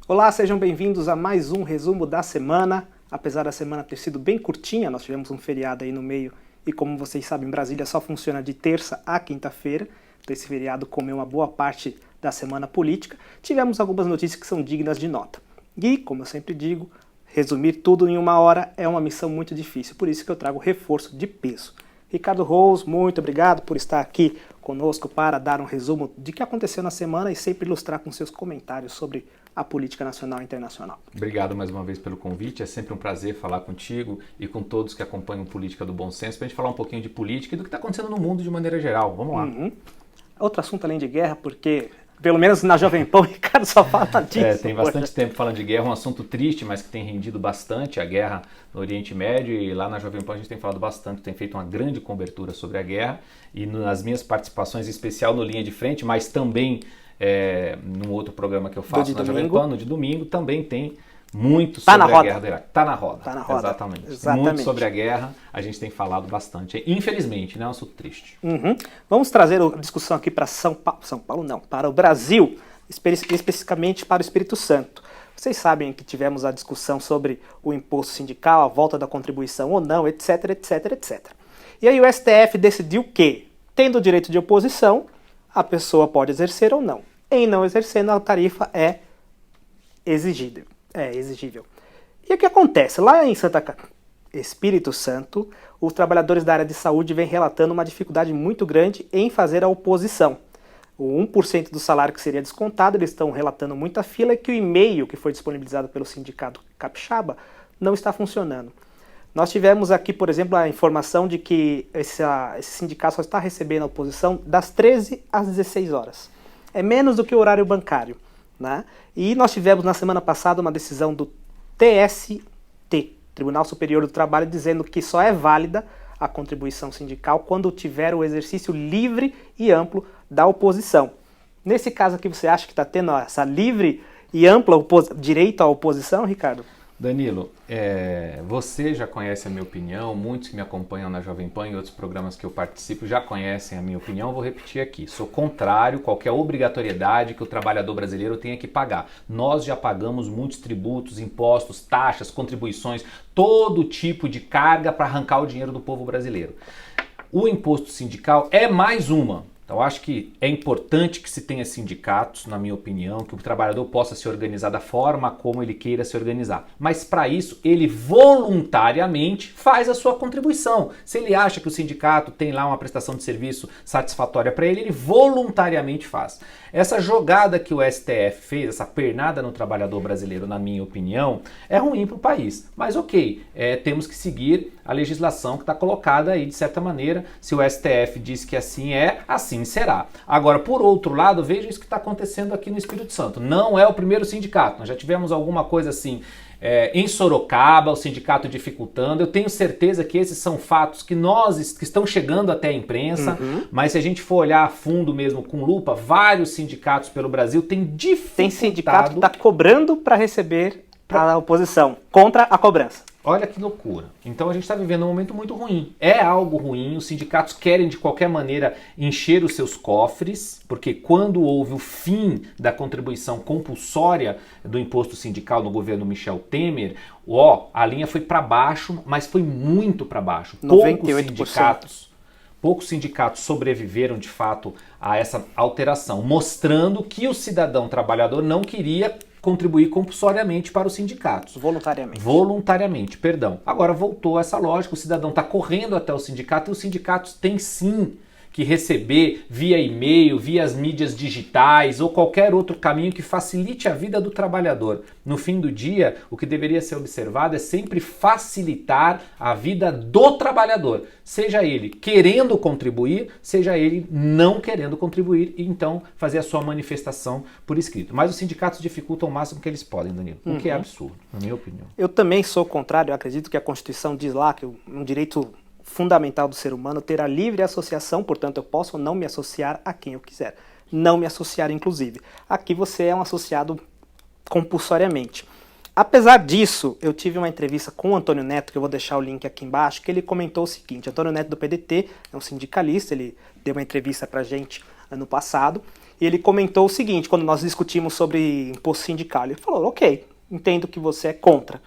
Olá, sejam bem-vindos a mais um resumo da semana. Apesar da semana ter sido bem curtinha, nós tivemos um feriado aí no meio e, como vocês sabem, Brasília só funciona de terça a quinta-feira. Então esse feriado comeu uma boa parte da semana política. Tivemos algumas notícias que são dignas de nota. E, como eu sempre digo, resumir tudo em uma hora é uma missão muito difícil, por isso que eu trago reforço de peso. Ricardo Rose, muito obrigado por estar aqui conosco para dar um resumo de que aconteceu na semana e sempre ilustrar com seus comentários sobre a política nacional e internacional. Obrigado mais uma vez pelo convite, é sempre um prazer falar contigo e com todos que acompanham Política do Bom Senso, para a gente falar um pouquinho de política e do que está acontecendo no mundo de maneira geral. Vamos lá. Outro assunto além de guerra, porque pelo menos na Jovem Pan o Ricardo só fala disso. Tem bastante tempo falando de guerra, um assunto triste, mas que tem rendido bastante, a guerra no Oriente Médio, e lá na Jovem Pan a gente tem falado bastante, tem feito uma grande cobertura sobre a guerra, e nas minhas participações, em especial no Linha de Frente, mas também num outro programa que eu faço na Jovem Pan, no de domingo, também tem muito sobre a guerra do Iraque. Tá na roda. Exatamente. Muito sobre a guerra, a gente tem falado bastante. Infelizmente, né? É um assunto triste. Vamos trazer a discussão aqui para para o Brasil, especificamente para o Espírito Santo. Vocês sabem que tivemos a discussão sobre o imposto sindical, a volta da contribuição ou não, etc, etc, etc. E aí o STF decidiu que, tendo o direito de oposição, a pessoa pode exercer ou não. Em não exercendo, a tarifa é exigível. E o que acontece? Lá em Espírito Santo, os trabalhadores da área de saúde vêm relatando uma dificuldade muito grande em fazer a oposição. O 1% do salário que seria descontado, eles estão relatando muita fila, e que o e-mail que foi disponibilizado pelo sindicato capixaba não está funcionando. Nós tivemos aqui, por exemplo, a informação de que esse sindicato só está recebendo a oposição das 13 às 16 horas. É menos do que o horário bancário, né? E nós tivemos na semana passada uma decisão do TST, Tribunal Superior do Trabalho, dizendo que só é válida a contribuição sindical quando tiver o exercício livre e amplo da oposição. Nesse caso aqui, você acha que está tendo essa livre e ampla direito à oposição, Ricardo? Danilo, você já conhece a minha opinião, muitos que me acompanham na Jovem Pan e outros programas que eu participo já conhecem a minha opinião, vou repetir aqui. Sou contrário a qualquer obrigatoriedade que o trabalhador brasileiro tenha que pagar. Nós já pagamos muitos tributos, impostos, taxas, contribuições, todo tipo de carga para arrancar o dinheiro do povo brasileiro. O imposto sindical é mais uma. Então, acho que é importante que se tenha sindicatos, na minha opinião, que o trabalhador possa se organizar da forma como ele queira se organizar. Mas, para isso, ele voluntariamente faz a sua contribuição. Se ele acha que o sindicato tem lá uma prestação de serviço satisfatória para ele, ele voluntariamente faz. Essa jogada que o STF fez, essa pernada no trabalhador brasileiro, na minha opinião, é ruim para o país. Mas, ok, temos que seguir a legislação que está colocada aí, de certa maneira. Se o STF diz que assim é, assim será. Agora, por outro lado, veja isso que está acontecendo aqui no Espírito Santo. Não é o primeiro sindicato. Nós já tivemos alguma coisa assim em Sorocaba, o sindicato dificultando. Eu tenho certeza que esses são fatos que estão chegando até a imprensa, mas se a gente for olhar a fundo mesmo, com lupa, vários sindicatos pelo Brasil têm dificultado... Tem sindicato que está cobrando para receber a oposição, contra a cobrança. Olha que loucura. Então a gente está vivendo um momento muito ruim. É algo ruim, os sindicatos querem de qualquer maneira encher os seus cofres, porque quando houve o fim da contribuição compulsória do imposto sindical no governo Michel Temer, a linha foi para baixo, mas foi muito para baixo. 98%. Poucos sindicatos sobreviveram de fato a essa alteração, mostrando que o cidadão trabalhador não queria contribuir compulsoriamente para os sindicatos. Voluntariamente, perdão. Agora voltou essa lógica, o cidadão está correndo até o sindicato e os sindicatos têm sim que receber via e-mail, via as mídias digitais ou qualquer outro caminho que facilite a vida do trabalhador. No fim do dia, o que deveria ser observado é sempre facilitar a vida do trabalhador, seja ele querendo contribuir, seja ele não querendo contribuir, e então fazer a sua manifestação por escrito. Mas os sindicatos dificultam o máximo que eles podem, Danilo, o que é absurdo, na minha opinião. Eu também sou contrário, eu acredito que a Constituição diz lá que um direito fundamental do ser humano ter a livre associação, portanto eu posso não me associar a quem eu quiser, não me associar inclusive. Aqui você é um associado compulsoriamente. Apesar disso, eu tive uma entrevista com o Antônio Neto, que eu vou deixar o link aqui embaixo, que ele comentou o seguinte: Antônio Neto do PDT é um sindicalista, ele deu uma entrevista pra gente ano passado, e ele comentou o seguinte, quando nós discutimos sobre imposto sindical. Ele falou, ok, entendo que você é contra,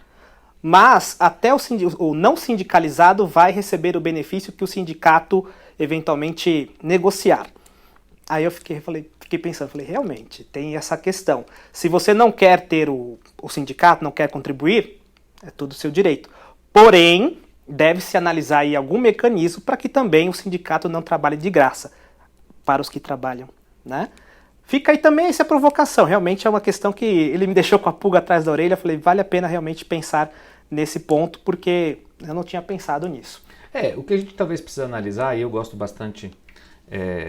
mas até o não sindicalizado vai receber o benefício que o sindicato eventualmente negociar. Aí eu fiquei pensando, realmente, tem essa questão. Se você não quer ter o sindicato, não quer contribuir, é tudo seu direito. Porém, deve-se analisar aí algum mecanismo para que também o sindicato não trabalhe de graça para os que trabalham, né? Fica aí também essa provocação. Realmente é uma questão que ele me deixou com a pulga atrás da orelha. Eu falei, vale a pena realmente pensar nesse ponto, porque eu não tinha pensado nisso. O que a gente talvez precisa analisar, e eu gosto bastante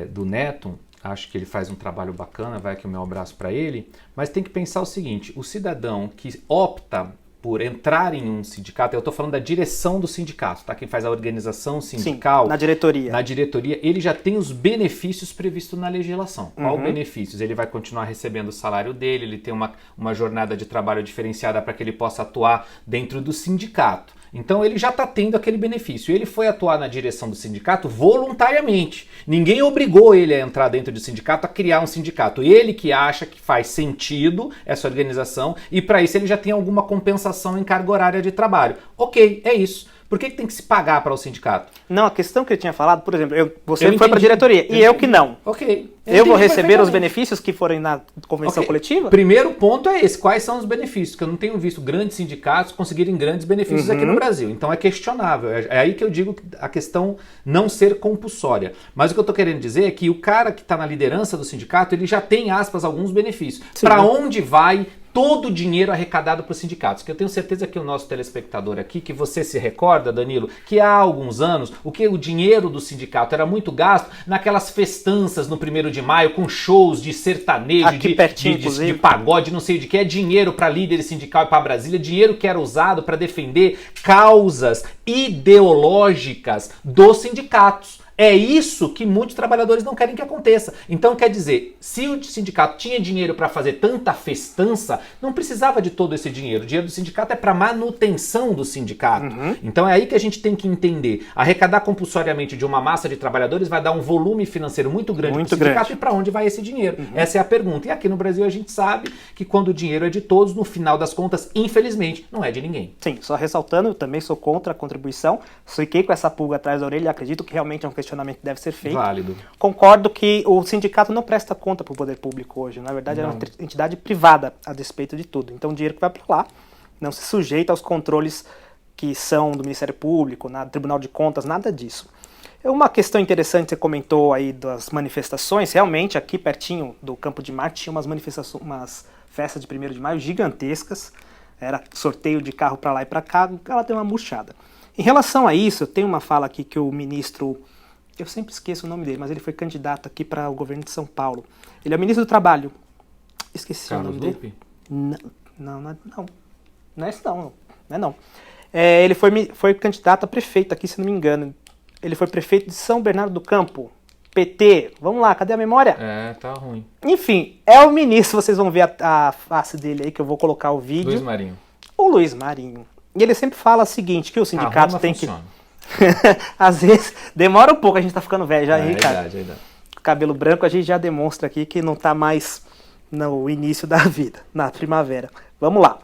do Neto, acho que ele faz um trabalho bacana, vai aqui o meu abraço para ele, mas tem que pensar o seguinte, o cidadão que opta por entrar em um sindicato, eu estou falando da direção do sindicato, tá? Quem faz a organização sindical... Sim, na diretoria. Na diretoria, ele já tem os benefícios previstos na legislação. Qual benefícios? Ele vai continuar recebendo o salário dele, ele tem uma jornada de trabalho diferenciada para que ele possa atuar dentro do sindicato. Então ele já está tendo aquele benefício. Ele foi atuar na direção do sindicato voluntariamente. Ninguém obrigou ele a entrar dentro do sindicato, a criar um sindicato. Ele que acha que faz sentido essa organização e para isso ele já tem alguma compensação em carga horária de trabalho. Ok, é isso. Por que tem que se pagar para o sindicato? Não, a questão que eu tinha falado, por exemplo, você foi para a diretoria e eu que não. Ok. Eu vou receber os benefícios que forem na convenção coletiva? Primeiro ponto é esse. Quais são os benefícios? Que eu não tenho visto grandes sindicatos conseguirem grandes benefícios aqui no Brasil. Então é questionável. É aí que eu digo a questão não ser compulsória. Mas o que eu estou querendo dizer é que o cara que está na liderança do sindicato, ele já tem, aspas, alguns benefícios. Para onde vai todo o dinheiro arrecadado para os sindicatos? Que eu tenho certeza que o nosso telespectador aqui, que você se recorda, Danilo, que há alguns anos o dinheiro do sindicato era muito gasto naquelas festanças no 1º de maio com shows de sertanejo, de pagode, não sei de que. É dinheiro para líder sindical e para Brasília, dinheiro que era usado para defender causas ideológicas dos sindicatos. É isso que muitos trabalhadores não querem que aconteça. Então, quer dizer, se o sindicato tinha dinheiro para fazer tanta festança, não precisava de todo esse dinheiro. O dinheiro do sindicato é para manutenção do sindicato. Então, é aí que a gente tem que entender. Arrecadar compulsoriamente de uma massa de trabalhadores vai dar um volume financeiro muito grande para o sindicato. E para onde vai esse dinheiro? Essa é a pergunta. E aqui no Brasil a gente sabe que quando o dinheiro é de todos, no final das contas, infelizmente, não é de ninguém. Sim, só ressaltando, eu também sou contra a contribuição. Fiquei com essa pulga atrás da orelha e acredito que realmente é um questionamento que deve ser feito. Válido. Concordo que o sindicato não presta conta para o poder público hoje. Na verdade, é uma entidade privada a despeito de tudo. Então, o dinheiro que vai para lá não se sujeita aos controles que são do Ministério Público, do Tribunal de Contas, nada disso. Uma questão interessante, você comentou aí das manifestações. Realmente, aqui pertinho do Campo de Marte, tinha umas manifestações, umas festas de 1º de maio gigantescas. Era sorteio de carro para lá e para cá. Ela deu uma murchada. Em relação a isso, eu tenho uma fala aqui que o ministro... Eu sempre esqueço o nome dele, mas ele foi candidato aqui para o governo de São Paulo. Ele é o ministro do Trabalho. Esqueci o nome dele. Não é esse não. Ele foi candidato a prefeito aqui, se não me engano. Ele foi prefeito de São Bernardo do Campo. PT. Vamos lá, cadê a memória? Tá ruim. Enfim, é o ministro, vocês vão ver a face dele aí, que eu vou colocar o vídeo. Luiz Marinho. O Luiz Marinho. E ele sempre fala o seguinte, que o sindicato tem funciona. Às vezes, demora um pouco, a gente tá ficando velho já, Ricardo. É idade. Cabelo branco a gente já demonstra aqui que não tá mais no início da vida, na primavera. Vamos lá.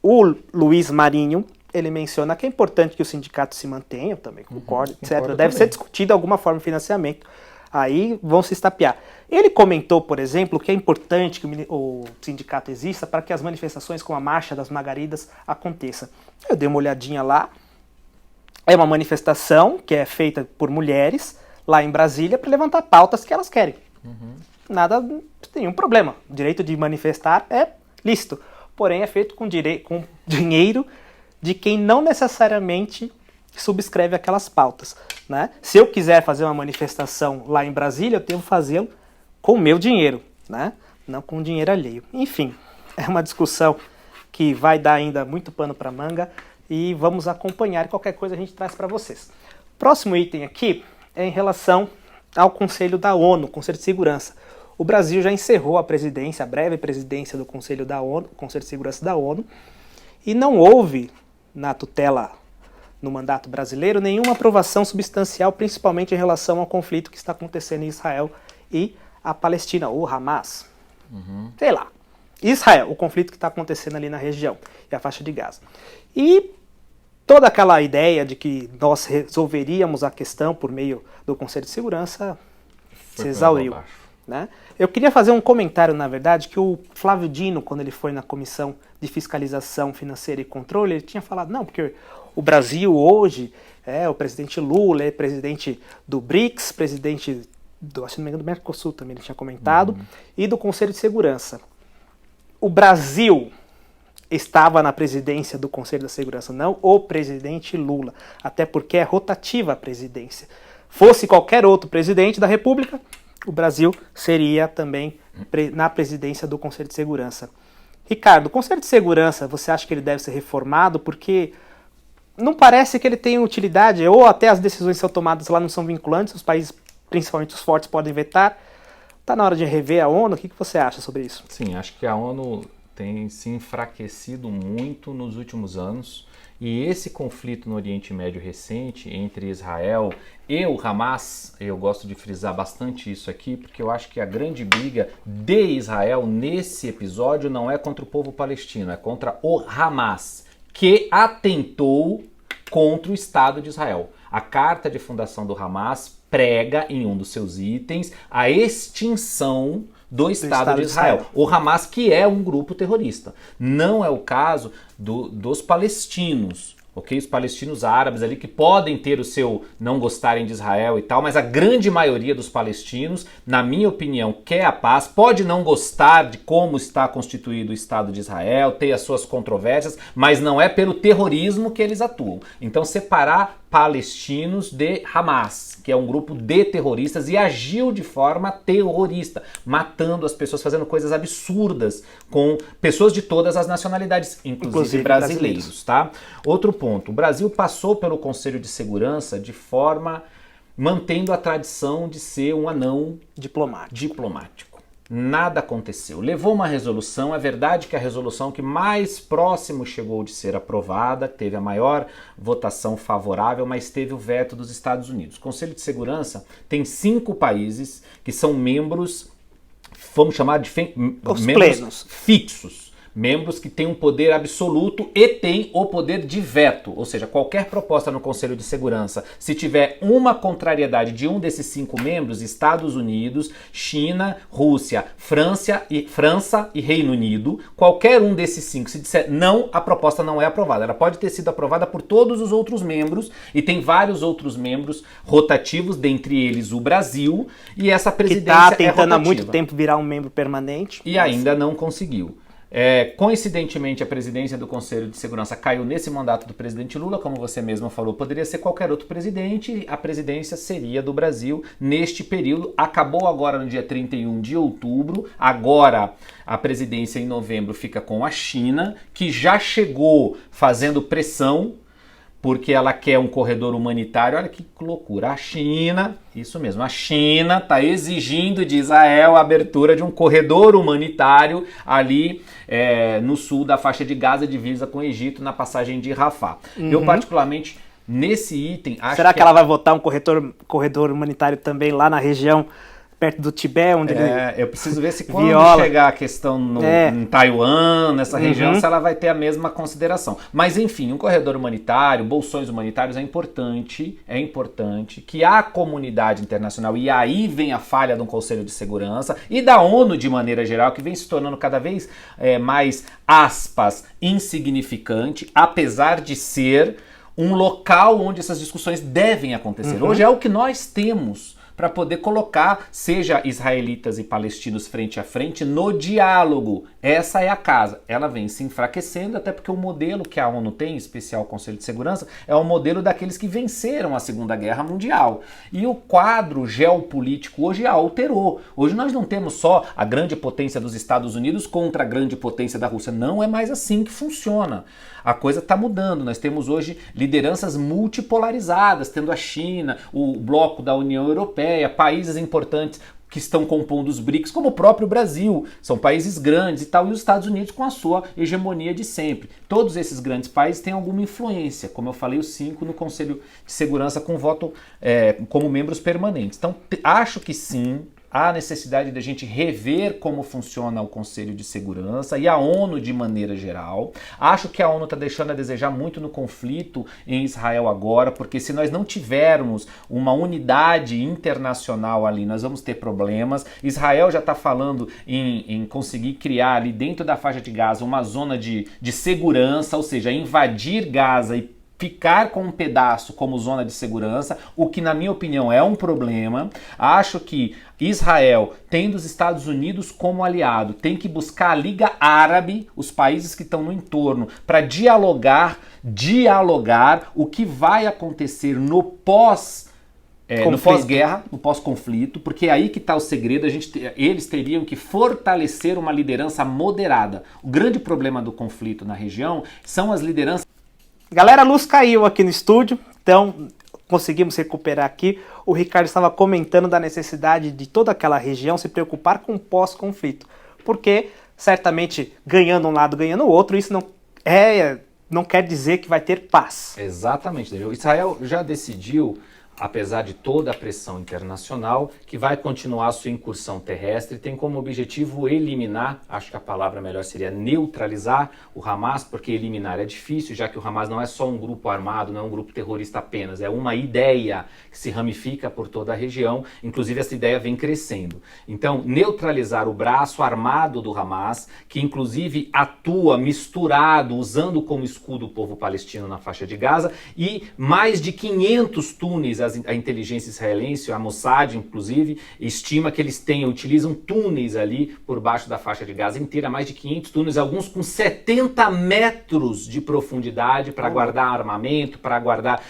O Luiz Marinho, ele menciona que é importante que o sindicato se mantenha, eu também concordo, etc. Deve ser discutido alguma forma de financiamento. Aí vão se estapear. Ele comentou, por exemplo, que é importante que o sindicato exista para que as manifestações como a Marcha das Margaridas aconteçam. Eu dei uma olhadinha lá. É uma manifestação que é feita por mulheres lá em Brasília para levantar pautas que elas querem. Nada, nenhum problema. O direito de manifestar é lícito. Porém, é feito com dinheiro de quem não necessariamente subscreve aquelas pautas, né? Se eu quiser fazer uma manifestação lá em Brasília, eu devo fazê-lo com o meu dinheiro, né? Não com dinheiro alheio. Enfim, é uma discussão que vai dar ainda muito pano para manga e vamos acompanhar e qualquer coisa a gente traz para vocês. Próximo item aqui é em relação ao Conselho da ONU, Conselho de Segurança. O Brasil já encerrou a breve presidência do Conselho da ONU, Conselho de Segurança da ONU, e não houve na tutela no mandato brasileiro nenhuma aprovação substancial, principalmente em relação ao conflito que está acontecendo em Israel e a Palestina, ou Hamas, sei lá. Israel, o conflito que está acontecendo ali na região, e a faixa de Gaza. E toda aquela ideia de que nós resolveríamos a questão por meio do Conselho de Segurança se exauriu. Né? Eu queria fazer um comentário, na verdade, que o Flávio Dino, quando ele foi na Comissão de Fiscalização Financeira e Controle, ele tinha falado, não, porque o Brasil hoje, o presidente Lula é presidente do BRICS, presidente do, acho que não me engano, do Mercosul também ele tinha comentado, e do Conselho de Segurança. O Brasil estava na presidência do Conselho da Segurança, não o presidente Lula, até porque é rotativa a presidência. Fosse qualquer outro presidente da República, o Brasil seria também na presidência do Conselho de Segurança. Ricardo, o Conselho de Segurança, você acha que ele deve ser reformado? Porque não parece que ele tem utilidade, ou até as decisões que são tomadas lá não são vinculantes, os países, principalmente os fortes, podem vetar. Está na hora de rever a ONU? O que você acha sobre isso? Sim, acho que a ONU tem se enfraquecido muito nos últimos anos. E esse conflito no Oriente Médio recente entre Israel e o Hamas, eu gosto de frisar bastante isso aqui, porque eu acho que a grande briga de Israel nesse episódio não é contra o povo palestino, é contra o Hamas, que atentou contra o Estado de Israel. A carta de fundação do Hamas prega em um dos seus itens a extinção do Estado de Israel. O Hamas, que é um grupo terrorista. Não é o caso dos palestinos, ok? Os palestinos árabes ali que podem ter o seu não gostarem de Israel e tal, mas a grande maioria dos palestinos, na minha opinião, quer a paz, pode não gostar de como está constituído o Estado de Israel, ter as suas controvérsias, mas não é pelo terrorismo que eles atuam. Então separar palestinos de Hamas, que é um grupo de terroristas e agiu de forma terrorista, matando as pessoas, fazendo coisas absurdas com pessoas de todas as nacionalidades, inclusive brasileiros, tá? Outro ponto, o Brasil passou pelo Conselho de Segurança de forma mantendo a tradição de ser um anão diplomático. Nada aconteceu. Levou uma resolução, é verdade que a resolução que mais próximo chegou de ser aprovada, teve a maior votação favorável, mas teve o veto dos Estados Unidos. O Conselho de Segurança tem 5 países que são membros, vamos chamar de membros plenos, fixos. Membros que têm um poder absoluto e têm o poder de veto, ou seja, qualquer proposta no Conselho de Segurança, se tiver uma contrariedade de um desses 5 membros, Estados Unidos, China, Rússia, França e Reino Unido, qualquer um desses 5, se disser não, a proposta não é aprovada. Ela pode ter sido aprovada por todos os outros membros e tem vários outros membros rotativos, dentre eles o Brasil, e essa presidência que está tentando há muito tempo virar um membro permanente. E ainda não conseguiu. Coincidentemente, a presidência do Conselho de Segurança caiu nesse mandato do presidente Lula, como você mesma falou, poderia ser qualquer outro presidente, a presidência seria do Brasil neste período. Acabou agora no dia 31 de outubro, agora a presidência em novembro fica com a China, que já chegou fazendo pressão, porque ela quer um corredor humanitário. Olha que loucura, a China, isso mesmo, a China está exigindo de Israel a abertura de um corredor humanitário ali no sul da faixa de Gaza, divisa com o Egito, na passagem de Rafah. Eu particularmente, nesse item, acho Será que ela vai votar um corredor humanitário também lá na região perto do Tibete, onde eu preciso ver se quando chegar a questão em Taiwan, nessa região, se ela vai ter a mesma consideração. Mas enfim, um corredor humanitário, bolsões humanitários é importante que a comunidade internacional, e aí vem a falha do Conselho de Segurança e da ONU de maneira geral, que vem se tornando cada vez mais, aspas, insignificante, apesar de ser um local onde essas discussões devem acontecer. Hoje é o que nós temos para poder colocar, seja israelitas e palestinos frente a frente, no diálogo. Essa é a casa. Ela vem se enfraquecendo, até porque o modelo que a ONU tem, em especial o Conselho de Segurança, é o modelo daqueles que venceram a Segunda Guerra Mundial. E o quadro geopolítico hoje alterou. Hoje nós não temos só a grande potência dos Estados Unidos contra a grande potência da Rússia. Não é mais assim que funciona. A coisa está mudando. Nós temos hoje lideranças multipolarizadas, tendo a China, o bloco da União Europeia, países importantes que estão compondo os BRICS, como o próprio Brasil, são países grandes e tal, e os Estados Unidos com a sua hegemonia de sempre. Todos esses grandes países têm alguma influência, como eu falei, os 5 no Conselho de Segurança com voto como membros permanentes. Então, acho que sim, há necessidade de a gente rever como funciona o Conselho de Segurança e a ONU de maneira geral. Acho que a ONU está deixando a desejar muito no conflito em Israel agora, porque se nós não tivermos uma unidade internacional ali, nós vamos ter problemas. Israel já está falando em conseguir criar ali dentro da faixa de Gaza uma zona de segurança, ou seja, invadir Gaza e ficar com um pedaço como zona de segurança, o que na minha opinião é um problema. Acho que Israel, tendo os Estados Unidos como aliado, tem que buscar a Liga Árabe, os países que estão no entorno, para dialogar o que vai acontecer no pós-guerra, no pós-conflito, porque é aí que está o segredo. Eles teriam que fortalecer uma liderança moderada. O grande problema do conflito na região são as lideranças. Galera, a luz caiu aqui no estúdio, então conseguimos recuperar aqui. O Ricardo estava comentando da necessidade de toda aquela região se preocupar com o pós-conflito, porque certamente ganhando um lado, ganhando o outro, isso não quer dizer que vai ter paz. Exatamente, Daniel. Israel já decidiu, apesar de toda a pressão internacional, que vai continuar a sua incursão terrestre, tem como objetivo eliminar, acho que a palavra melhor seria neutralizar o Hamas, porque eliminar é difícil, já que o Hamas não é só um grupo armado, não é um grupo terrorista apenas, é uma ideia que se ramifica por toda a região, inclusive essa ideia vem crescendo. Então, neutralizar o braço armado do Hamas, que inclusive atua misturado, usando como escudo o povo palestino na faixa de Gaza, e mais de 500 túneis. A inteligência israelense, a Mossad, inclusive, estima que eles utilizam túneis ali por baixo da faixa de Gaza inteira, mais de 500 túneis, alguns com 70 metros de profundidade para guardar armamento, para guardar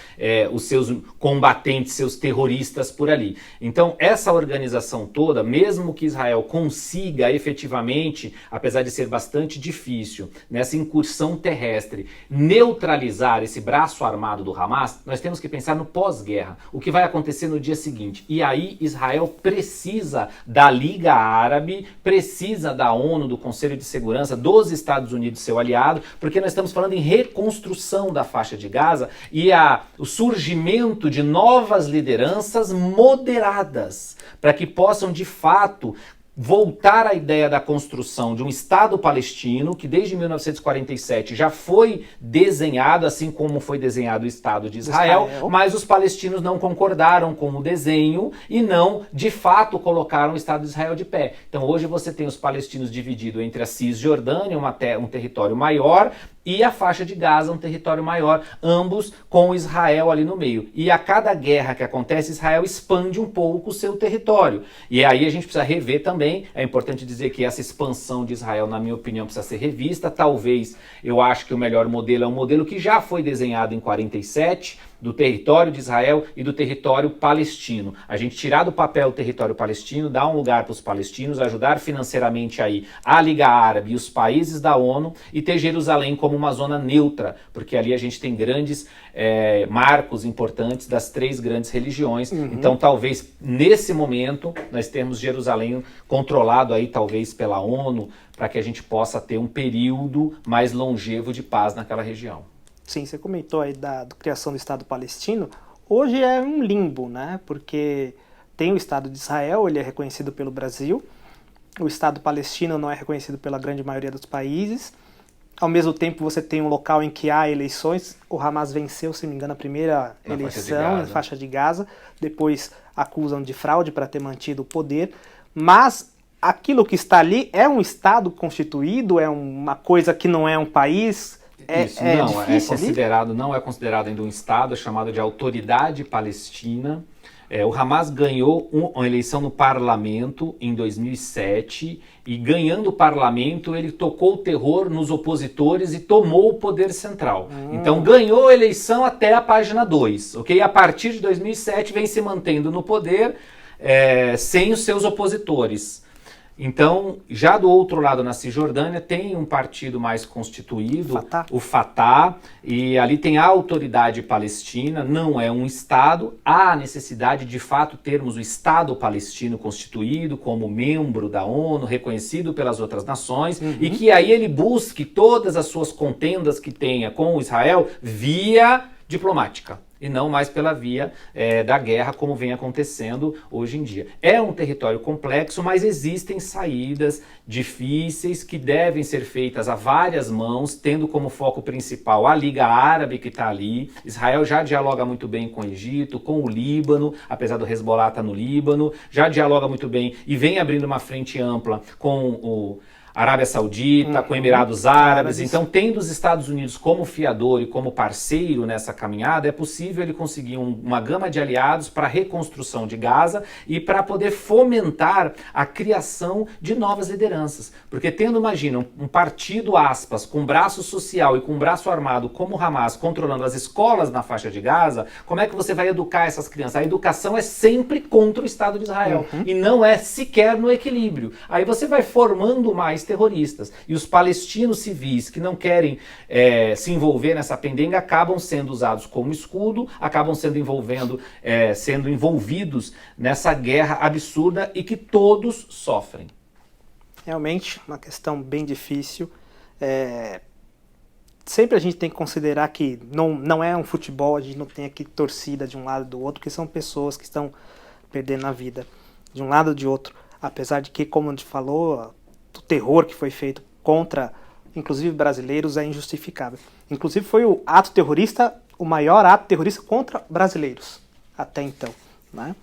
os seus combatentes, seus terroristas por ali. Então, essa organização toda, mesmo que Israel consiga efetivamente, apesar de ser bastante difícil, nessa incursão terrestre, neutralizar esse braço armado do Hamas, nós temos que pensar no pós-guerra. O que vai acontecer no dia seguinte. E aí Israel precisa da Liga Árabe, precisa da ONU, do Conselho de Segurança, dos Estados Unidos, seu aliado, porque nós estamos falando em reconstrução da faixa de Gaza e o surgimento de novas lideranças moderadas, para que possam de fato voltar à ideia da construção de um Estado palestino, que desde 1947 já foi desenhado, assim como foi desenhado o Estado de Israel, mas os palestinos não concordaram com o desenho e não, de fato, colocaram o Estado de Israel de pé. Então hoje você tem os palestinos divididos entre a Cisjordânia, um território maior, e a faixa de Gaza, um território maior, ambos com Israel ali no meio. E a cada guerra que acontece, Israel expande um pouco o seu território. E aí a gente precisa rever também, é importante dizer que essa expansão de Israel, na minha opinião, precisa ser revista. Talvez, eu acho que o melhor modelo é um modelo que já foi desenhado em 47, do território de Israel e do território palestino. A gente tirar do papel o território palestino, dar um lugar para os palestinos, ajudar financeiramente aí a Liga Árabe e os países da ONU e ter Jerusalém como uma zona neutra, porque ali a gente tem grandes marcos importantes das três grandes religiões. Então talvez nesse momento nós temos Jerusalém controlado aí talvez pela ONU, para que a gente possa ter um período mais longevo de paz naquela região. Sim, você comentou aí da criação do Estado palestino. Hoje é um limbo, né? Porque tem o Estado de Israel, ele é reconhecido pelo Brasil. O Estado palestino não é reconhecido pela grande maioria dos países. Ao mesmo tempo, você tem um local em que há eleições. O Hamas venceu, se não me engano, a primeira eleição na faixa de Gaza. Depois acusam de fraude para ter mantido o poder. Mas aquilo que está ali é um Estado constituído, é uma coisa que não é um país. Não é considerado ainda um Estado, é chamado de Autoridade Palestina. O Hamas ganhou uma eleição no parlamento em 2007 e, ganhando o parlamento, ele tocou o terror nos opositores e tomou o poder central. Então ganhou a eleição até a página 2, ok? A partir de 2007 vem se mantendo no poder sem os seus opositores. Então, já do outro lado, na Cisjordânia, tem um partido mais constituído, o Fatah, e ali tem a Autoridade Palestina, não é um Estado. Há a necessidade de fato termos o Estado palestino constituído como membro da ONU, reconhecido pelas outras nações, e que aí ele busque todas as suas contendas que tenha com Israel via diplomática. e não mais pela via da guerra, como vem acontecendo hoje em dia. É um território complexo, mas existem saídas difíceis que devem ser feitas a várias mãos, tendo como foco principal a Liga Árabe que está ali. Israel já dialoga muito bem com o Egito, com o Líbano, apesar do Hezbollah estar no Líbano, já dialoga muito bem e vem abrindo uma frente ampla com o Arábia Saudita, com Emirados Árabes. Então, tendo os Estados Unidos como fiador e como parceiro nessa caminhada, é possível ele conseguir uma gama de aliados para a reconstrução de Gaza e para poder fomentar a criação de novas lideranças. Porque tendo, imagina, um partido, aspas, com braço social e com braço armado como o Hamas controlando as escolas na faixa de Gaza, como é que você vai educar essas crianças? A educação é sempre contra o Estado de Israel e não é sequer no equilíbrio. Aí você vai formando mais terroristas. E os palestinos civis que não querem se envolver nessa pendenga acabam sendo usados como escudo, acabam sendo envolvidos nessa guerra absurda e que todos sofrem. Realmente, uma questão bem difícil. Sempre a gente tem que considerar que não é um futebol, a gente não tem aqui torcida de um lado ou do outro, porque são pessoas que estão perdendo a vida de um lado ou de outro. Apesar de que, como a gente falou, o terror que foi feito contra, inclusive, brasileiros é injustificável. Inclusive foi o maior ato terrorista contra brasileiros, até então, né?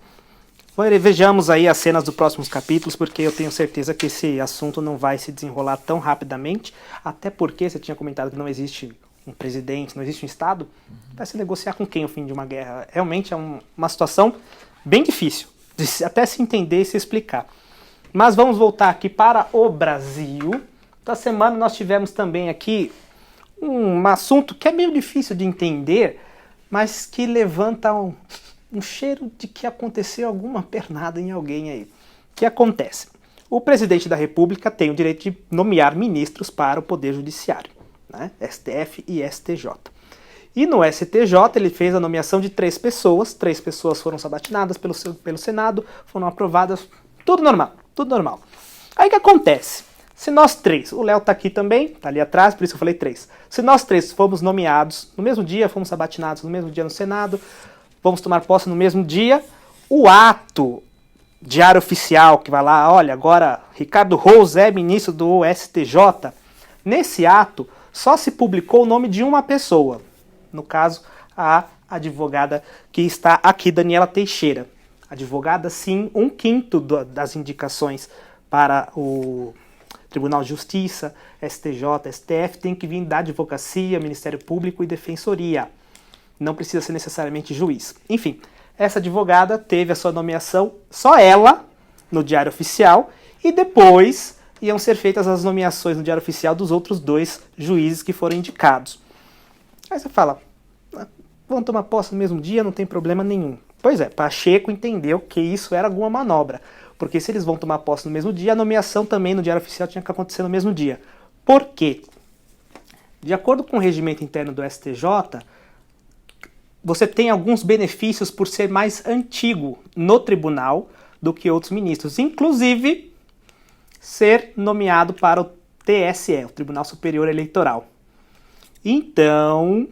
Vejamos aí as cenas dos próximos capítulos, porque eu tenho certeza que esse assunto não vai se desenrolar tão rapidamente, até porque você tinha comentado que não existe um presidente, não existe um Estado, vai se negociar com quem o fim de uma guerra? Realmente é uma situação bem difícil, de até se entender e se explicar. Mas vamos voltar aqui para o Brasil. Esta semana nós tivemos também aqui um assunto que é meio difícil de entender, mas que levanta um cheiro de que aconteceu alguma pernada em alguém aí. O que acontece? O presidente da República tem o direito de nomear ministros para o Poder Judiciário, né? STF e STJ. E no STJ ele fez a nomeação de 3 pessoas. 3 pessoas foram sabatinadas pelo Senado, foram aprovadas, tudo normal. Tudo normal. Aí o que acontece? Se nós 3, o Léo tá aqui também, tá ali atrás, por isso eu falei 3. Se nós 3 fomos nomeados no mesmo dia, fomos sabatinados no mesmo dia no Senado, vamos tomar posse no mesmo dia, o ato diário oficial que vai lá, olha, agora Ricardo Rose é ministro do STJ, nesse ato só se publicou o nome de uma pessoa, no caso a advogada que está aqui, Daniela Teixeira. Advogada, sim, 1/5 das indicações para o Tribunal de Justiça, STJ, STF, tem que vir da advocacia, Ministério Público e Defensoria. Não precisa ser necessariamente juiz. Enfim, essa advogada teve a sua nomeação, só ela, no Diário Oficial, e depois iam ser feitas as nomeações no Diário Oficial dos outros 2 juízes que foram indicados. Aí você fala, vão tomar posse no mesmo dia, não tem problema nenhum. Pois é, Pacheco entendeu que isso era alguma manobra, porque se eles vão tomar posse no mesmo dia, a nomeação também no Diário Oficial tinha que acontecer no mesmo dia. Por quê? De acordo com o regimento interno do STJ, você tem alguns benefícios por ser mais antigo no tribunal do que outros ministros, inclusive ser nomeado para o TSE, o Tribunal Superior Eleitoral. Então,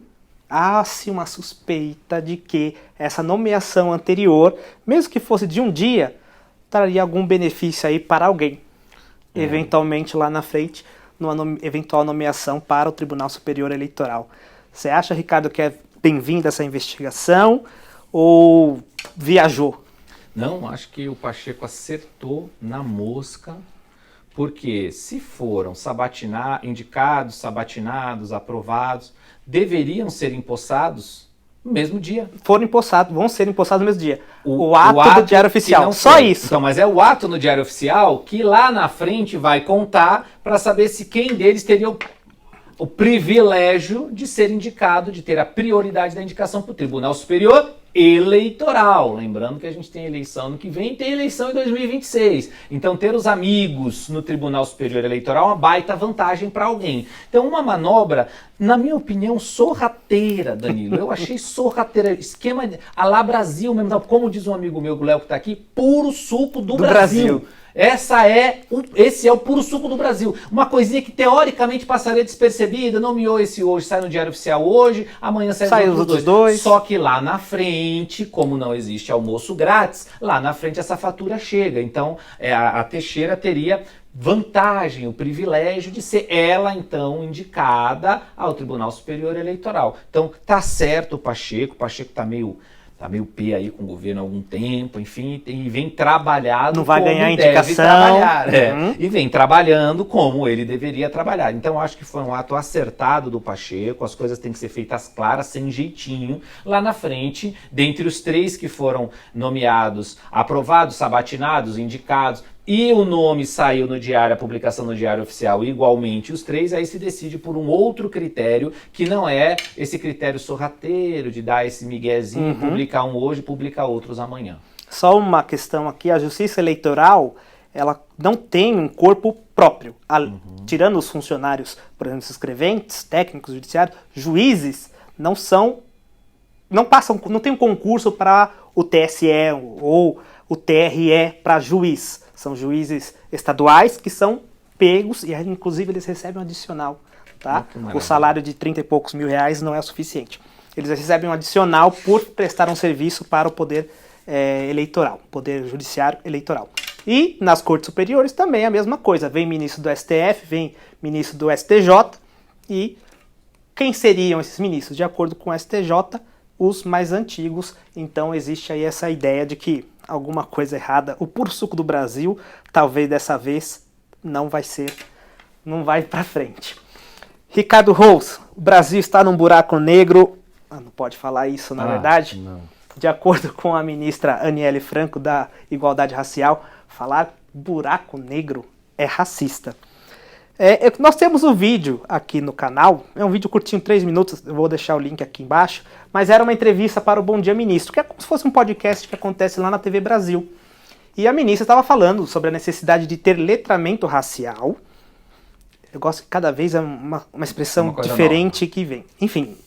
há-se uma suspeita de que essa nomeação anterior, mesmo que fosse de um dia, traria algum benefício aí para alguém, eventualmente lá na frente, numa eventual nomeação para o Tribunal Superior Eleitoral. Você acha, Ricardo, que é bem-vinda essa investigação ou viajou? Não, acho que o Pacheco acertou na mosca, porque se foram indicados, sabatinados, aprovados, deveriam ser empossados no mesmo dia. Vão ser empossados no mesmo dia. O ato do Diário Oficial, só isso. Então, mas é o ato no Diário Oficial que lá na frente vai contar para saber se quem deles teria o privilégio de ser indicado, de ter a prioridade da indicação para o Tribunal Superior Eleitoral. Lembrando que a gente tem eleição no que vem e tem eleição em 2026. Então ter os amigos no Tribunal Superior Eleitoral é uma baita vantagem para alguém. Então uma manobra, na minha opinião, sorrateira, Danilo. Eu achei sorrateira. Esquema à la Brasil mesmo. Como diz um amigo meu, o Léo, que está aqui, puro suco do Brasil. Esse é o puro suco do Brasil. Uma coisinha que teoricamente passaria despercebida, nomeou esse hoje, sai no Diário Oficial hoje, amanhã sai os outros dois. Só que lá na frente, como não existe almoço grátis, lá na frente essa fatura chega. Então a Teixeira teria vantagem, o privilégio de ser ela, então, indicada ao Tribunal Superior Eleitoral. Então, tá certo o Pacheco tá meio pé aí com o governo há algum tempo, enfim, e vem trabalhando não vai como ganhar deve indicação. Trabalhar, e vem trabalhando como ele deveria trabalhar. Então, acho que foi um ato acertado do Pacheco, as coisas têm que ser feitas claras, sem jeitinho. Lá na frente, dentre os 3 que foram nomeados, aprovados, sabatinados, indicados, e o nome saiu no diário, a publicação no Diário Oficial, igualmente os 3, aí se decide por um outro critério, que não é esse critério sorrateiro de dar esse miguezinho, publicar um hoje, publicar outros amanhã. Só uma questão aqui, a Justiça Eleitoral, ela não tem um corpo próprio. Tirando os funcionários, por exemplo, escreventes, técnicos, judiciários, juízes não tem um concurso para o TSE ou o TRE para juiz. São juízes estaduais que são pegos e, inclusive, eles recebem um adicional. Tá? O salário de 30 e poucos mil reais não é o suficiente. Eles recebem um adicional por prestar um serviço para o poder eleitoral, poder judiciário eleitoral. E nas cortes superiores também a mesma coisa. Vem ministro do STF, vem ministro do STJ e quem seriam esses ministros? De acordo com o STJ, os mais antigos. Então existe aí essa ideia de que alguma coisa errada. O puro suco do Brasil, talvez dessa vez, não vai para frente. Ricardo Rous, o Brasil está num buraco negro. Não pode falar isso, na verdade. Não. De acordo com a ministra Aniele Franco, da Igualdade Racial, falar buraco negro é racista. Nós temos um vídeo aqui no canal, é um vídeo curtinho, 3 minutos, eu vou deixar o link aqui embaixo, mas era uma entrevista para o Bom Dia Ministro, que é como se fosse um podcast que acontece lá na TV Brasil. E a ministra estava falando sobre a necessidade de ter letramento racial. Eu gosto que cada vez é uma expressão diferente nova que vem. Enfim,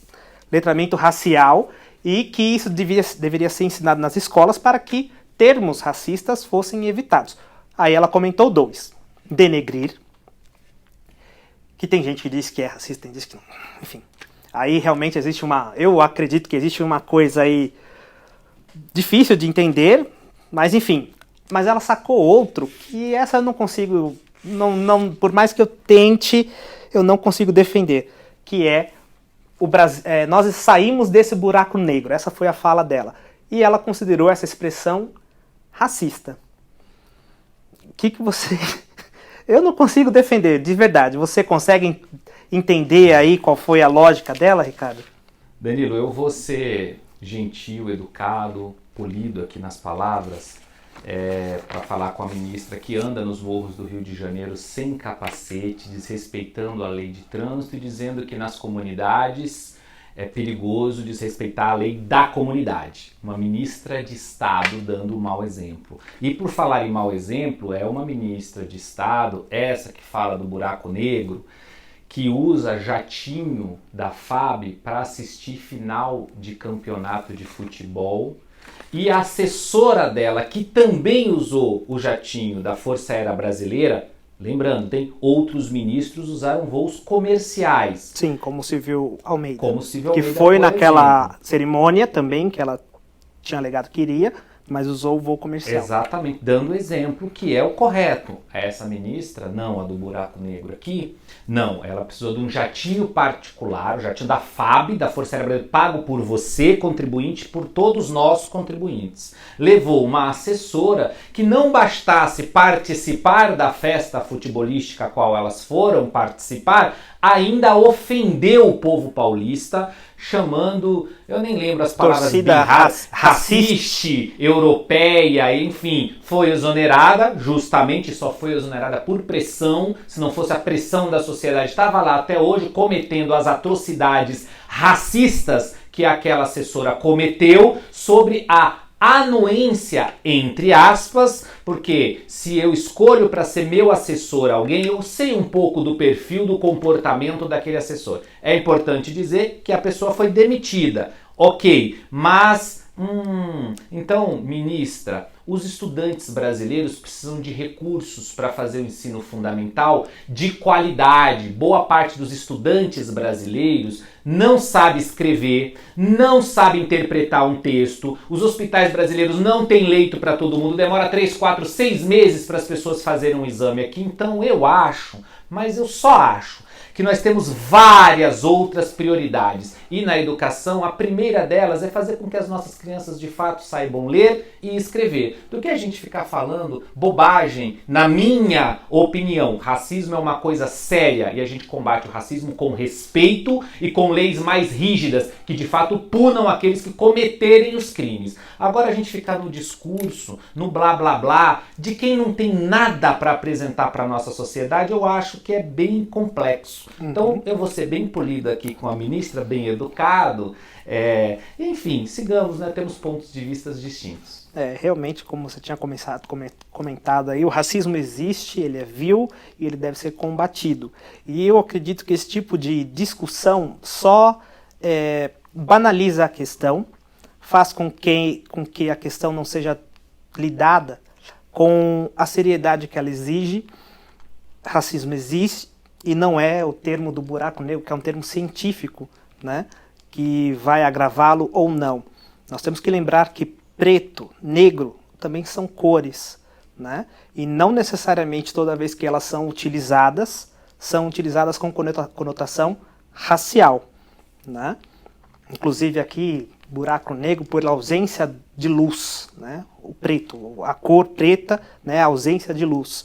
letramento racial, e que isso deveria ser ensinado nas escolas para que termos racistas fossem evitados. Aí ela comentou 2. Denegrir, que tem gente que diz que é racista, tem gente que não. Enfim, aí realmente existe eu acredito que existe uma coisa aí difícil de entender, mas enfim. Mas ela sacou outro, que essa eu não consigo, por mais que eu tente, eu não consigo defender, que é o Brasil, nós saímos desse buraco negro, essa foi a fala dela. E ela considerou essa expressão racista. O que você... Eu não consigo defender, de verdade. Você consegue entender aí qual foi a lógica dela, Ricardo? Danilo, eu vou ser gentil, educado, polido aqui nas palavras, para falar com a ministra que anda nos morros do Rio de Janeiro sem capacete, desrespeitando a lei de trânsito e dizendo que nas comunidades é perigoso desrespeitar a lei da comunidade. Uma ministra de Estado dando um mau exemplo. E por falar em mau exemplo, é uma ministra de Estado, essa que fala do buraco negro, que usa jatinho da FAB para assistir final de campeonato de futebol, e a assessora dela, que também usou o jatinho da Força Aérea Brasileira, lembrando, tem outros ministros usaram voos comerciais. Sim, como o Silvio Almeida. Que foi naquela cerimônia também, que ela tinha alegado que iria, mas usou o voo comercial. Exatamente, dando exemplo que é o correto. Essa ministra, não a do buraco negro aqui, não, ela precisou de um jatinho particular, o jatinho da FAB, da Força Aérea Brasileira, pago por você, contribuinte, por todos nós contribuintes. Levou uma assessora que não bastasse participar da festa futebolística a qual elas foram participar, ainda ofendeu o povo paulista, chamando, eu nem lembro as palavras, torcida raciste, europeia, enfim, foi exonerada, justamente só foi exonerada por pressão, se não fosse a pressão da sociedade, estava lá até hoje cometendo as atrocidades racistas que aquela assessora cometeu sobre a anuência, entre aspas, porque se eu escolho para ser meu assessor alguém, eu sei um pouco do perfil, do comportamento daquele assessor. É importante dizer que a pessoa foi demitida, ok, mas, então, ministra, Os estudantes brasileiros precisam de recursos para fazer o ensino fundamental de qualidade. Boa parte dos estudantes brasileiros não sabe escrever, não sabe interpretar um texto. Os hospitais brasileiros não têm leito para todo mundo. Demora 3, 4, 6 meses para as pessoas fazerem um exame aqui. Então eu acho, mas eu só acho, que nós temos várias outras prioridades. E na educação, a primeira delas é fazer com que as nossas crianças de fato saibam ler e escrever. Do que a gente ficar falando bobagem, na minha opinião. Racismo é uma coisa séria e a gente combate o racismo com respeito e com leis mais rígidas, que de fato punam aqueles que cometerem os crimes. Agora a gente ficar no discurso, no blá blá blá, de quem não tem nada para apresentar para a nossa sociedade, eu acho que é bem complexo. Então eu vou ser bem polido aqui com a ministra, bem educado. Enfim, sigamos, né? Temos pontos de vista distintos. Realmente, como você tinha comentado aí, o racismo existe, ele é vil e ele deve ser combatido. E eu acredito que esse tipo de discussão só banaliza a questão, faz com que a questão não seja lidada com a seriedade que ela exige. Racismo existe e não é o termo do buraco negro, que é um termo científico, né, que vai agravá-lo ou não. Nós temos que lembrar que preto, negro também são cores, né, e não necessariamente toda vez que elas são utilizadas com conotação racial, né? Inclusive aqui, buraco negro por ausência de luz, né? O preto, a cor preta, né? A ausência de luz.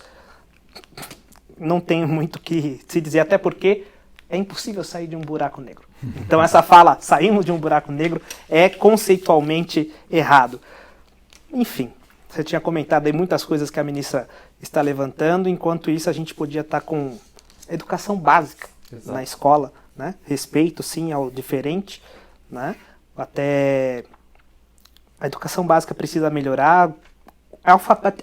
Não tem muito o que se dizer, até porque é impossível sair de um buraco negro. Então essa fala, saímos de um buraco negro, é conceitualmente errado. Enfim, você tinha comentado aí muitas coisas que a ministra está levantando, enquanto isso a gente podia estar com educação básica. Exato. Na escola, né? Respeito sim ao diferente, né? Até a educação básica precisa melhorar.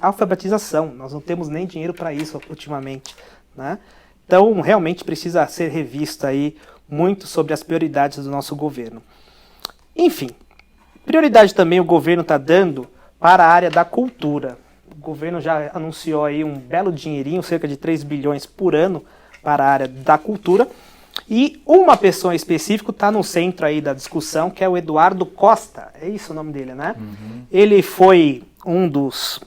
Alfabetização, nós não temos nem dinheiro para isso ultimamente, né? Então realmente precisa ser revista aí muito sobre as prioridades do nosso governo. Enfim, prioridade também o governo está dando para a área da cultura. O governo já anunciou aí um belo dinheirinho, cerca de 3 bilhões por ano para a área da cultura. E uma pessoa em específico está no centro aí da discussão, que é o Eduardo Costa. É isso o nome dele, né? Uhum. Ele foi um dos,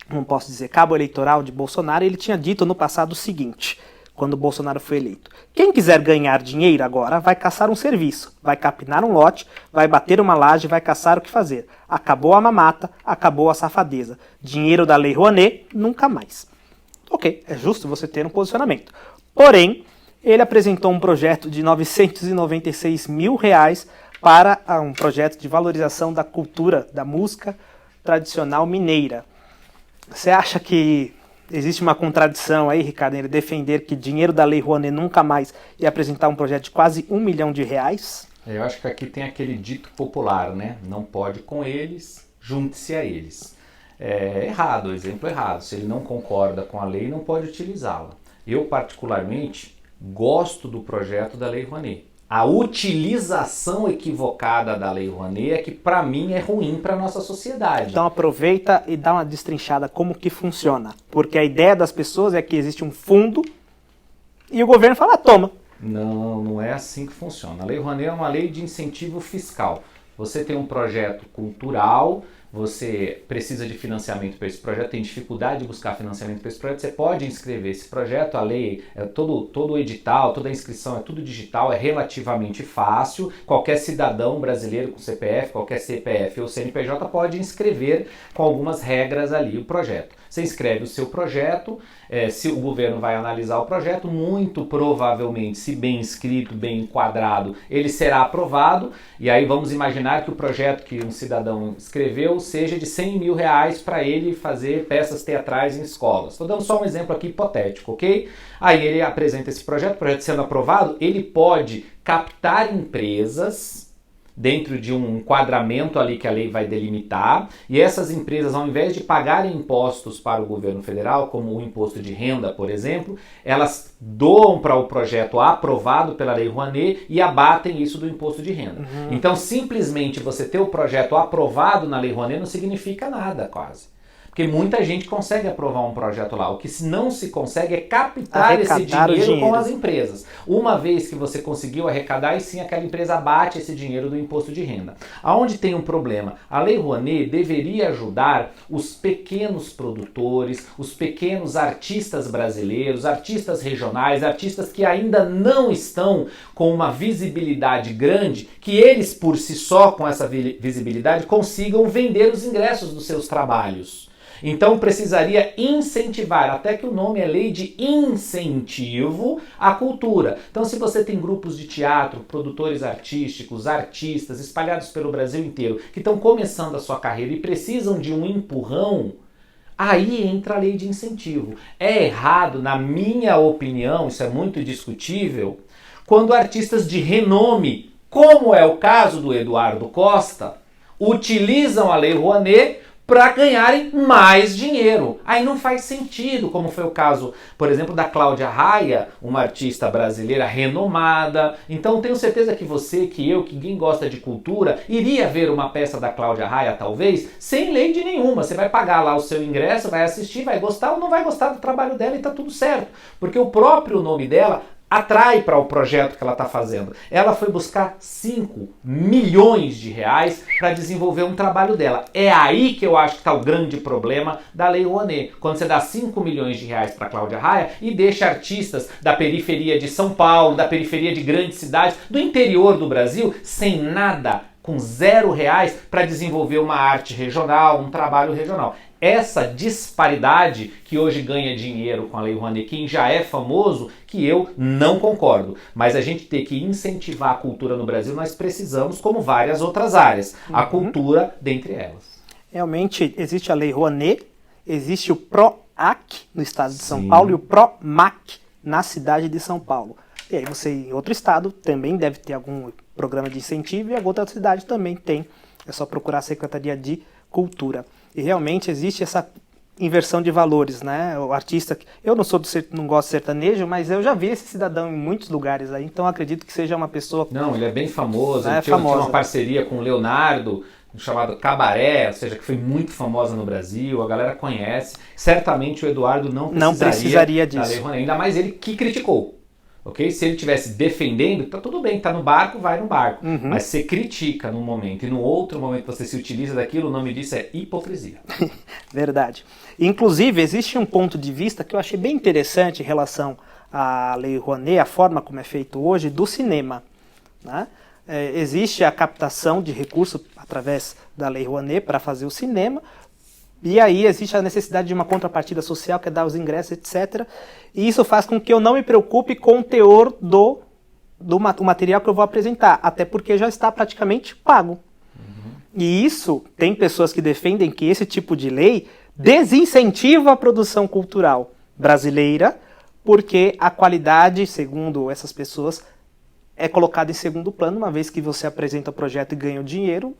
não posso dizer, cabo eleitoral de Bolsonaro. Ele tinha dito no passado o seguinte, quando o Bolsonaro foi eleito: quem quiser ganhar dinheiro agora vai caçar um serviço, vai capinar um lote, vai bater uma laje, vai caçar o que fazer. Acabou a mamata, acabou a safadeza. Dinheiro da Lei Rouanet, nunca mais. Ok, é justo você ter um posicionamento. Porém, ele apresentou um projeto de R$996 mil para um projeto de valorização da cultura, da música tradicional mineira. Você acha que existe uma contradição aí, Ricardo, em ele defender que dinheiro da Lei Rouanet nunca mais e apresentar um projeto de quase R$1 milhão? Eu acho que aqui tem aquele dito popular, né? Não pode com eles, junte-se a eles. É errado, o exemplo é errado. Se ele não concorda com a lei, não pode utilizá-la. Eu, particularmente, gosto do projeto da Lei Rouanet. A utilização equivocada da Lei Rouanet é que, para mim, é ruim para a nossa sociedade. Então aproveita e dá uma destrinchada como que funciona. Porque a ideia das pessoas é que existe um fundo e o governo fala, toma. Não, não é assim que funciona. A Lei Rouanet é uma lei de incentivo fiscal. Você tem um projeto cultural, você precisa de financiamento para esse projeto, tem dificuldade de buscar financiamento para esse projeto, você pode inscrever esse projeto, a lei, todo o edital, toda a inscrição é tudo digital, é relativamente fácil, qualquer cidadão brasileiro com CPF, qualquer CPF ou CNPJ pode inscrever com algumas regras ali o projeto. Você inscreve o seu projeto, se o governo vai analisar o projeto, muito provavelmente, se bem escrito, bem enquadrado, ele será aprovado, e aí vamos imaginar que o projeto que um cidadão escreveu seja de R$100 mil para ele fazer peças teatrais em escolas. Estou dando só um exemplo aqui hipotético, ok? Aí ele apresenta esse projeto, o projeto sendo aprovado, ele pode captar empresas dentro de um enquadramento ali que a lei vai delimitar, e essas empresas, ao invés de pagarem impostos para o governo federal, como o imposto de renda, por exemplo, elas doam para o projeto aprovado pela Lei Rouanet e abatem isso do imposto de renda. Então, simplesmente você ter o projeto aprovado na Lei Rouanet não significa nada, quase. Porque muita gente consegue aprovar um projeto lá. O que não se consegue é captar esse dinheiro com as empresas. Uma vez que você conseguiu arrecadar, aí sim aquela empresa abate esse dinheiro do imposto de renda. Aonde tem um problema? A Lei Rouanet deveria ajudar os pequenos produtores, os pequenos artistas brasileiros, artistas regionais, artistas que ainda não estão com uma visibilidade grande, que eles por si só, com essa visibilidade, consigam vender os ingressos dos seus trabalhos. Então precisaria incentivar, até que o nome é Lei de Incentivo à Cultura. Então se você tem grupos de teatro, produtores artísticos, artistas espalhados pelo Brasil inteiro, que estão começando a sua carreira e precisam de um empurrão, aí entra a Lei de Incentivo. É errado, na minha opinião, isso é muito discutível, quando artistas de renome, como é o caso do Eduardo Costa, utilizam a Lei Rouanet para ganharem mais dinheiro. Aí não faz sentido, como foi o caso, por exemplo, da Cláudia Raia, uma artista brasileira renomada. Então tenho certeza que você, que eu, que quem gosta de cultura, iria ver uma peça da Cláudia Raia, talvez, sem lei de nenhuma. Você vai pagar lá o seu ingresso, vai assistir, vai gostar ou não vai gostar do trabalho dela e tá tudo certo. Porque o próprio nome dela atrai para o projeto que ela está fazendo. Ela foi buscar 5 milhões de reais para desenvolver um trabalho dela. É aí que eu acho que está o grande problema da Lei Rouanet. Quando você dá 5 milhões de reais para Cláudia Raia e deixa artistas da periferia de São Paulo, da periferia de grandes cidades, do interior do Brasil, sem nada, com R$0 para desenvolver uma arte regional, um trabalho regional. Essa disparidade que hoje ganha dinheiro com a Lei Rouanet, quem já é famoso, que eu não concordo. Mas a gente tem que incentivar a cultura no Brasil, nós precisamos, como várias outras áreas. A cultura dentre elas. Realmente existe a Lei Rouanet, existe o PROAC no estado de São Paulo e o PROMAC na cidade de São Paulo. E aí você, em outro estado, também deve ter algum programa de incentivo e a outra cidade também tem. É só procurar a Secretaria de Cultura. E realmente existe essa inversão de valores, né? O artista, eu não gosto de sertanejo, mas eu já vi esse cidadão em muitos lugares aí, então acredito que seja uma pessoa... Não, ele é bem famoso, ele tinha uma parceria com o Leonardo, chamado Cabaré, ou seja, que foi muito famosa no Brasil, a galera conhece. Certamente o Eduardo não precisaria disso. Da Lei Rouanet, ainda mais ele que criticou. Okay? Se ele estivesse defendendo, tá tudo bem, tá no barco, vai no barco. Mas você critica num momento e no outro momento você se utiliza daquilo, o nome disso é hipocrisia. Verdade. Inclusive, existe um ponto de vista que eu achei bem interessante em relação à Lei Rouanet, a forma como é feito hoje, do cinema. Né? Existe a captação de recursos através da Lei Rouanet para fazer o cinema, e aí existe a necessidade de uma contrapartida social, que é dar os ingressos, etc. E isso faz com que eu não me preocupe com o teor do material que eu vou apresentar, até porque já está praticamente pago. E isso, tem pessoas que defendem que esse tipo de lei desincentiva a produção cultural brasileira, porque a qualidade, segundo essas pessoas, é colocada em segundo plano, uma vez que você apresenta o projeto e ganha o dinheiro,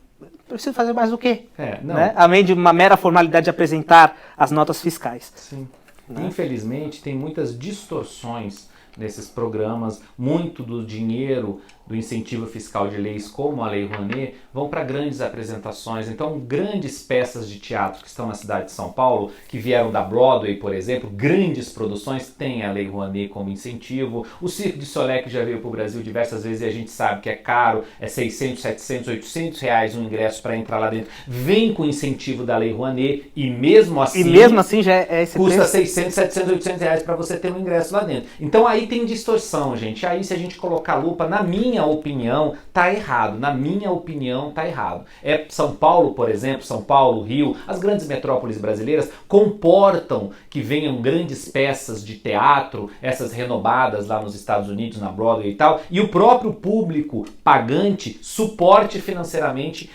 precisa fazer mais do quê? Né? Além de uma mera formalidade de apresentar as notas fiscais. Sim. Né? Infelizmente, tem muitas distorções nesses programas. Muito do dinheiro do incentivo fiscal de leis como a Lei Rouanet vão para grandes apresentações. Então, grandes peças de teatro que estão na cidade de São Paulo, que vieram da Broadway, por exemplo, grandes produções, têm a Lei Rouanet como incentivo. O Cirque du Soleil, que já veio para o Brasil diversas vezes e a gente sabe que é caro, é 600, 700, 800 reais um ingresso para entrar lá dentro. Vem com incentivo da Lei Rouanet e mesmo assim já é esse custa preço? 600, 700, 800 reais para você ter um ingresso lá dentro. Então aí tem distorção, gente. Aí se a gente colocar a lupa, na minha opinião, tá errado. Na minha opinião, tá errado. São Paulo, por exemplo, São Paulo, Rio, as grandes metrópoles brasileiras comportam que venham grandes peças de teatro, essas renovadas lá nos Estados Unidos, na Broadway e tal, e o próprio público pagante suporte financeiramente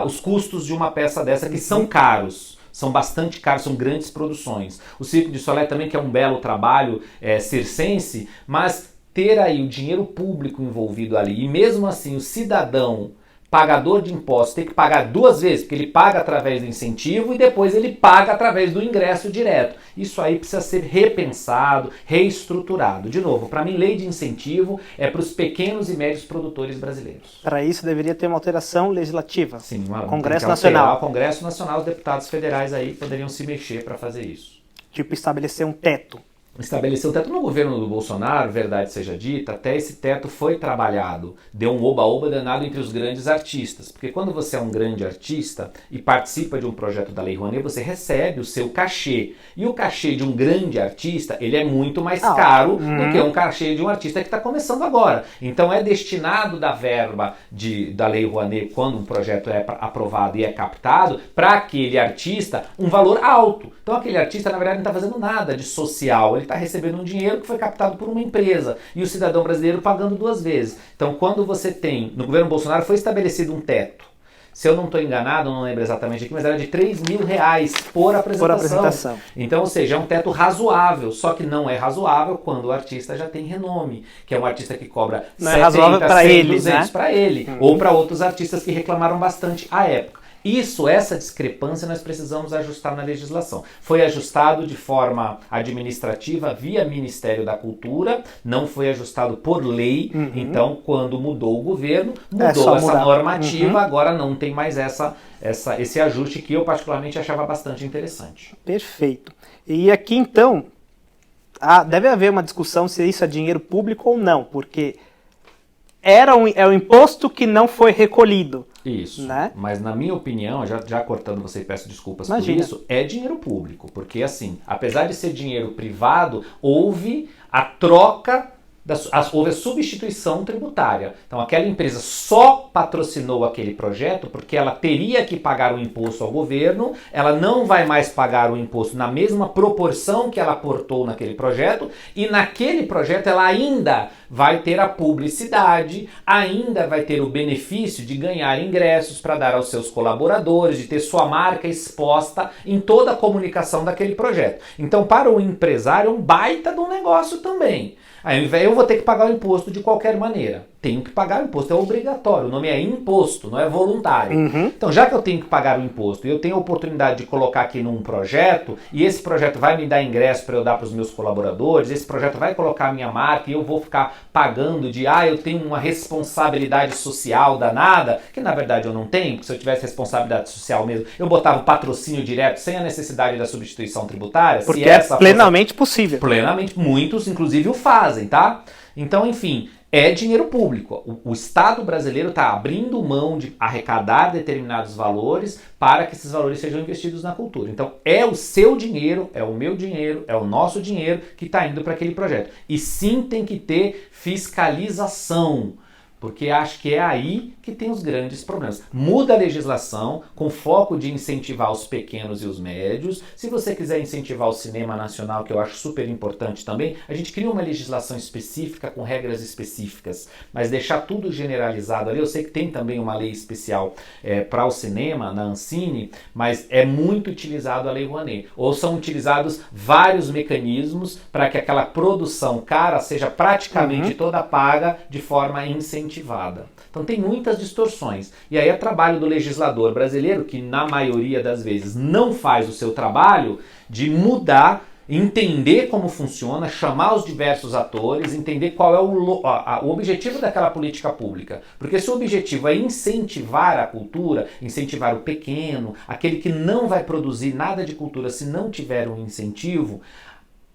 os custos de uma peça dessa, que são caros. São bastante caros, são grandes produções. O Cirque du Soleil também, que é um belo trabalho circense, mas ter aí o dinheiro público envolvido ali, e mesmo assim o cidadão pagador de impostos tem que pagar duas vezes, porque ele paga através do incentivo e depois ele paga através do ingresso direto. Isso aí precisa ser repensado, reestruturado. De novo, para mim, lei de incentivo é para os pequenos e médios produtores brasileiros. Para isso deveria ter uma alteração legislativa. Sim, Congresso Nacional. O Congresso Nacional, os deputados federais aí poderiam se mexer para fazer isso. Tipo, estabelecer um teto. Estabeleceu o teto no governo do Bolsonaro, verdade seja dita, até esse teto foi trabalhado. Deu um oba-oba danado entre os grandes artistas. Porque quando você é um grande artista e participa de um projeto da Lei Rouanet, você recebe o seu cachê. E o cachê de um grande artista, ele é muito mais caro do que um cachê de um artista que está começando agora. Então é destinado da verba da Lei Rouanet, quando um projeto é aprovado e é captado, para aquele artista um valor alto. Então aquele artista, na verdade, não está fazendo nada de social. Ele está recebendo um dinheiro que foi captado por uma empresa e o cidadão brasileiro pagando duas vezes. Então, quando você tem, no governo Bolsonaro foi estabelecido um teto. Se eu não estou enganado, não lembro exatamente aqui, mas era de R$3.000 por apresentação. Então, ou seja, é um teto razoável, só que não é razoável quando o artista já tem renome, que é um artista que cobra não 70, 100, 200 para ele, ou para outros artistas que reclamaram bastante à época. Essa discrepância nós precisamos ajustar na legislação. Foi ajustado de forma administrativa via Ministério da Cultura, não foi ajustado por lei, então quando mudou o governo, mudou essa normativa, agora não tem mais esse ajuste que eu particularmente achava bastante interessante. Perfeito. E aqui então, deve haver uma discussão se isso é dinheiro público ou não, porque é um imposto que não foi recolhido. Isso, né? Mas na minha opinião, já cortando você e peço desculpas Imagina. por isso, é dinheiro público, porque assim, apesar de ser dinheiro privado, houve a troca, houve a substituição tributária. Então aquela empresa só patrocinou aquele projeto porque ela teria que pagar o imposto ao governo, ela não vai mais pagar o imposto na mesma proporção que ela aportou naquele projeto, e naquele projeto ela ainda vai ter a publicidade, ainda vai ter o benefício de ganhar ingressos para dar aos seus colaboradores, de ter sua marca exposta em toda a comunicação daquele projeto. Então para o empresário é um baita de um negócio também. Aí eu vou ter que pagar o imposto de qualquer maneira. Tenho que pagar o imposto, é obrigatório. O nome é imposto, não é voluntário. Então, já que eu tenho que pagar o imposto e eu tenho a oportunidade de colocar aqui num projeto, e esse projeto vai me dar ingresso para eu dar para os meus colaboradores, esse projeto vai colocar a minha marca e eu vou ficar pagando eu tenho uma responsabilidade social danada, que na verdade eu não tenho, porque se eu tivesse responsabilidade social mesmo, eu botava o patrocínio direto sem a necessidade da substituição tributária. Porque é plenamente possível. Plenamente, muitos inclusive o fazem, tá? Então, enfim, é dinheiro público. O Estado brasileiro está abrindo mão de arrecadar determinados valores para que esses valores sejam investidos na cultura. Então, é o seu dinheiro, é o meu dinheiro, é o nosso dinheiro que está indo para aquele projeto. E sim, tem que ter fiscalização, porque acho que é aí que tem os grandes problemas. Muda a legislação com foco de incentivar os pequenos e os médios. Se você quiser incentivar o cinema nacional, que eu acho super importante também, a gente cria uma legislação específica com regras específicas, mas deixar tudo generalizado ali. Eu sei que tem também uma lei especial para o cinema, na Ancine, mas é muito utilizado a Lei Rouanet. Ou são utilizados vários mecanismos para que aquela produção cara seja praticamente toda paga de forma incentivada. Então tem muitas distorções. E aí é trabalho do legislador brasileiro, que na maioria das vezes não faz o seu trabalho, de mudar, entender como funciona, chamar os diversos atores, entender qual é o objetivo daquela política pública. Porque se o objetivo é incentivar a cultura, incentivar o pequeno, aquele que não vai produzir nada de cultura se não tiver um incentivo,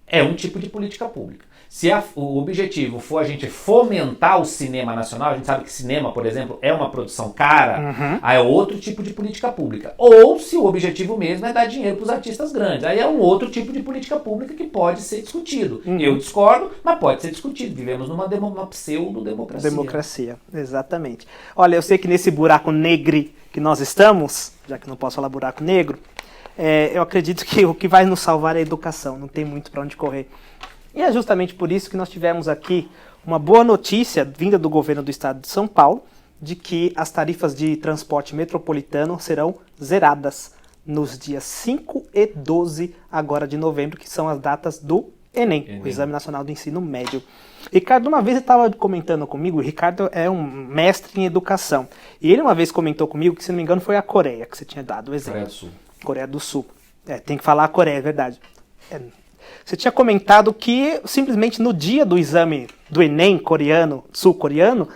é um tipo de política pública. Se o objetivo for a gente fomentar o cinema nacional, a gente sabe que cinema, por exemplo, é uma produção cara, aí é outro tipo de política pública. Ou se o objetivo mesmo é dar dinheiro para os artistas grandes, aí é um outro tipo de política pública que pode ser discutido. Eu discordo, mas pode ser discutido. Vivemos numa pseudo-democracia. Democracia, exatamente. Olha, eu sei que nesse buraco negro que nós estamos, já que não posso falar buraco negro, eu acredito que o que vai nos salvar é a educação, não tem muito para onde correr. E é justamente por isso que nós tivemos aqui uma boa notícia vinda do governo do estado de São Paulo, de que as tarifas de transporte metropolitano serão zeradas nos dias 5 e 12 agora de novembro, que são as datas do Enem, o Exame Nacional do Ensino Médio. Ricardo, uma vez ele estava comentando comigo, o Ricardo é um mestre em educação, e ele uma vez comentou comigo que, se não me engano, foi a Coreia que você tinha dado o exemplo. Coreia do Sul. Coreia do Sul. Tem que falar a Coreia, é verdade. Você tinha comentado que simplesmente no dia do exame do Enem coreano, sul-coreano,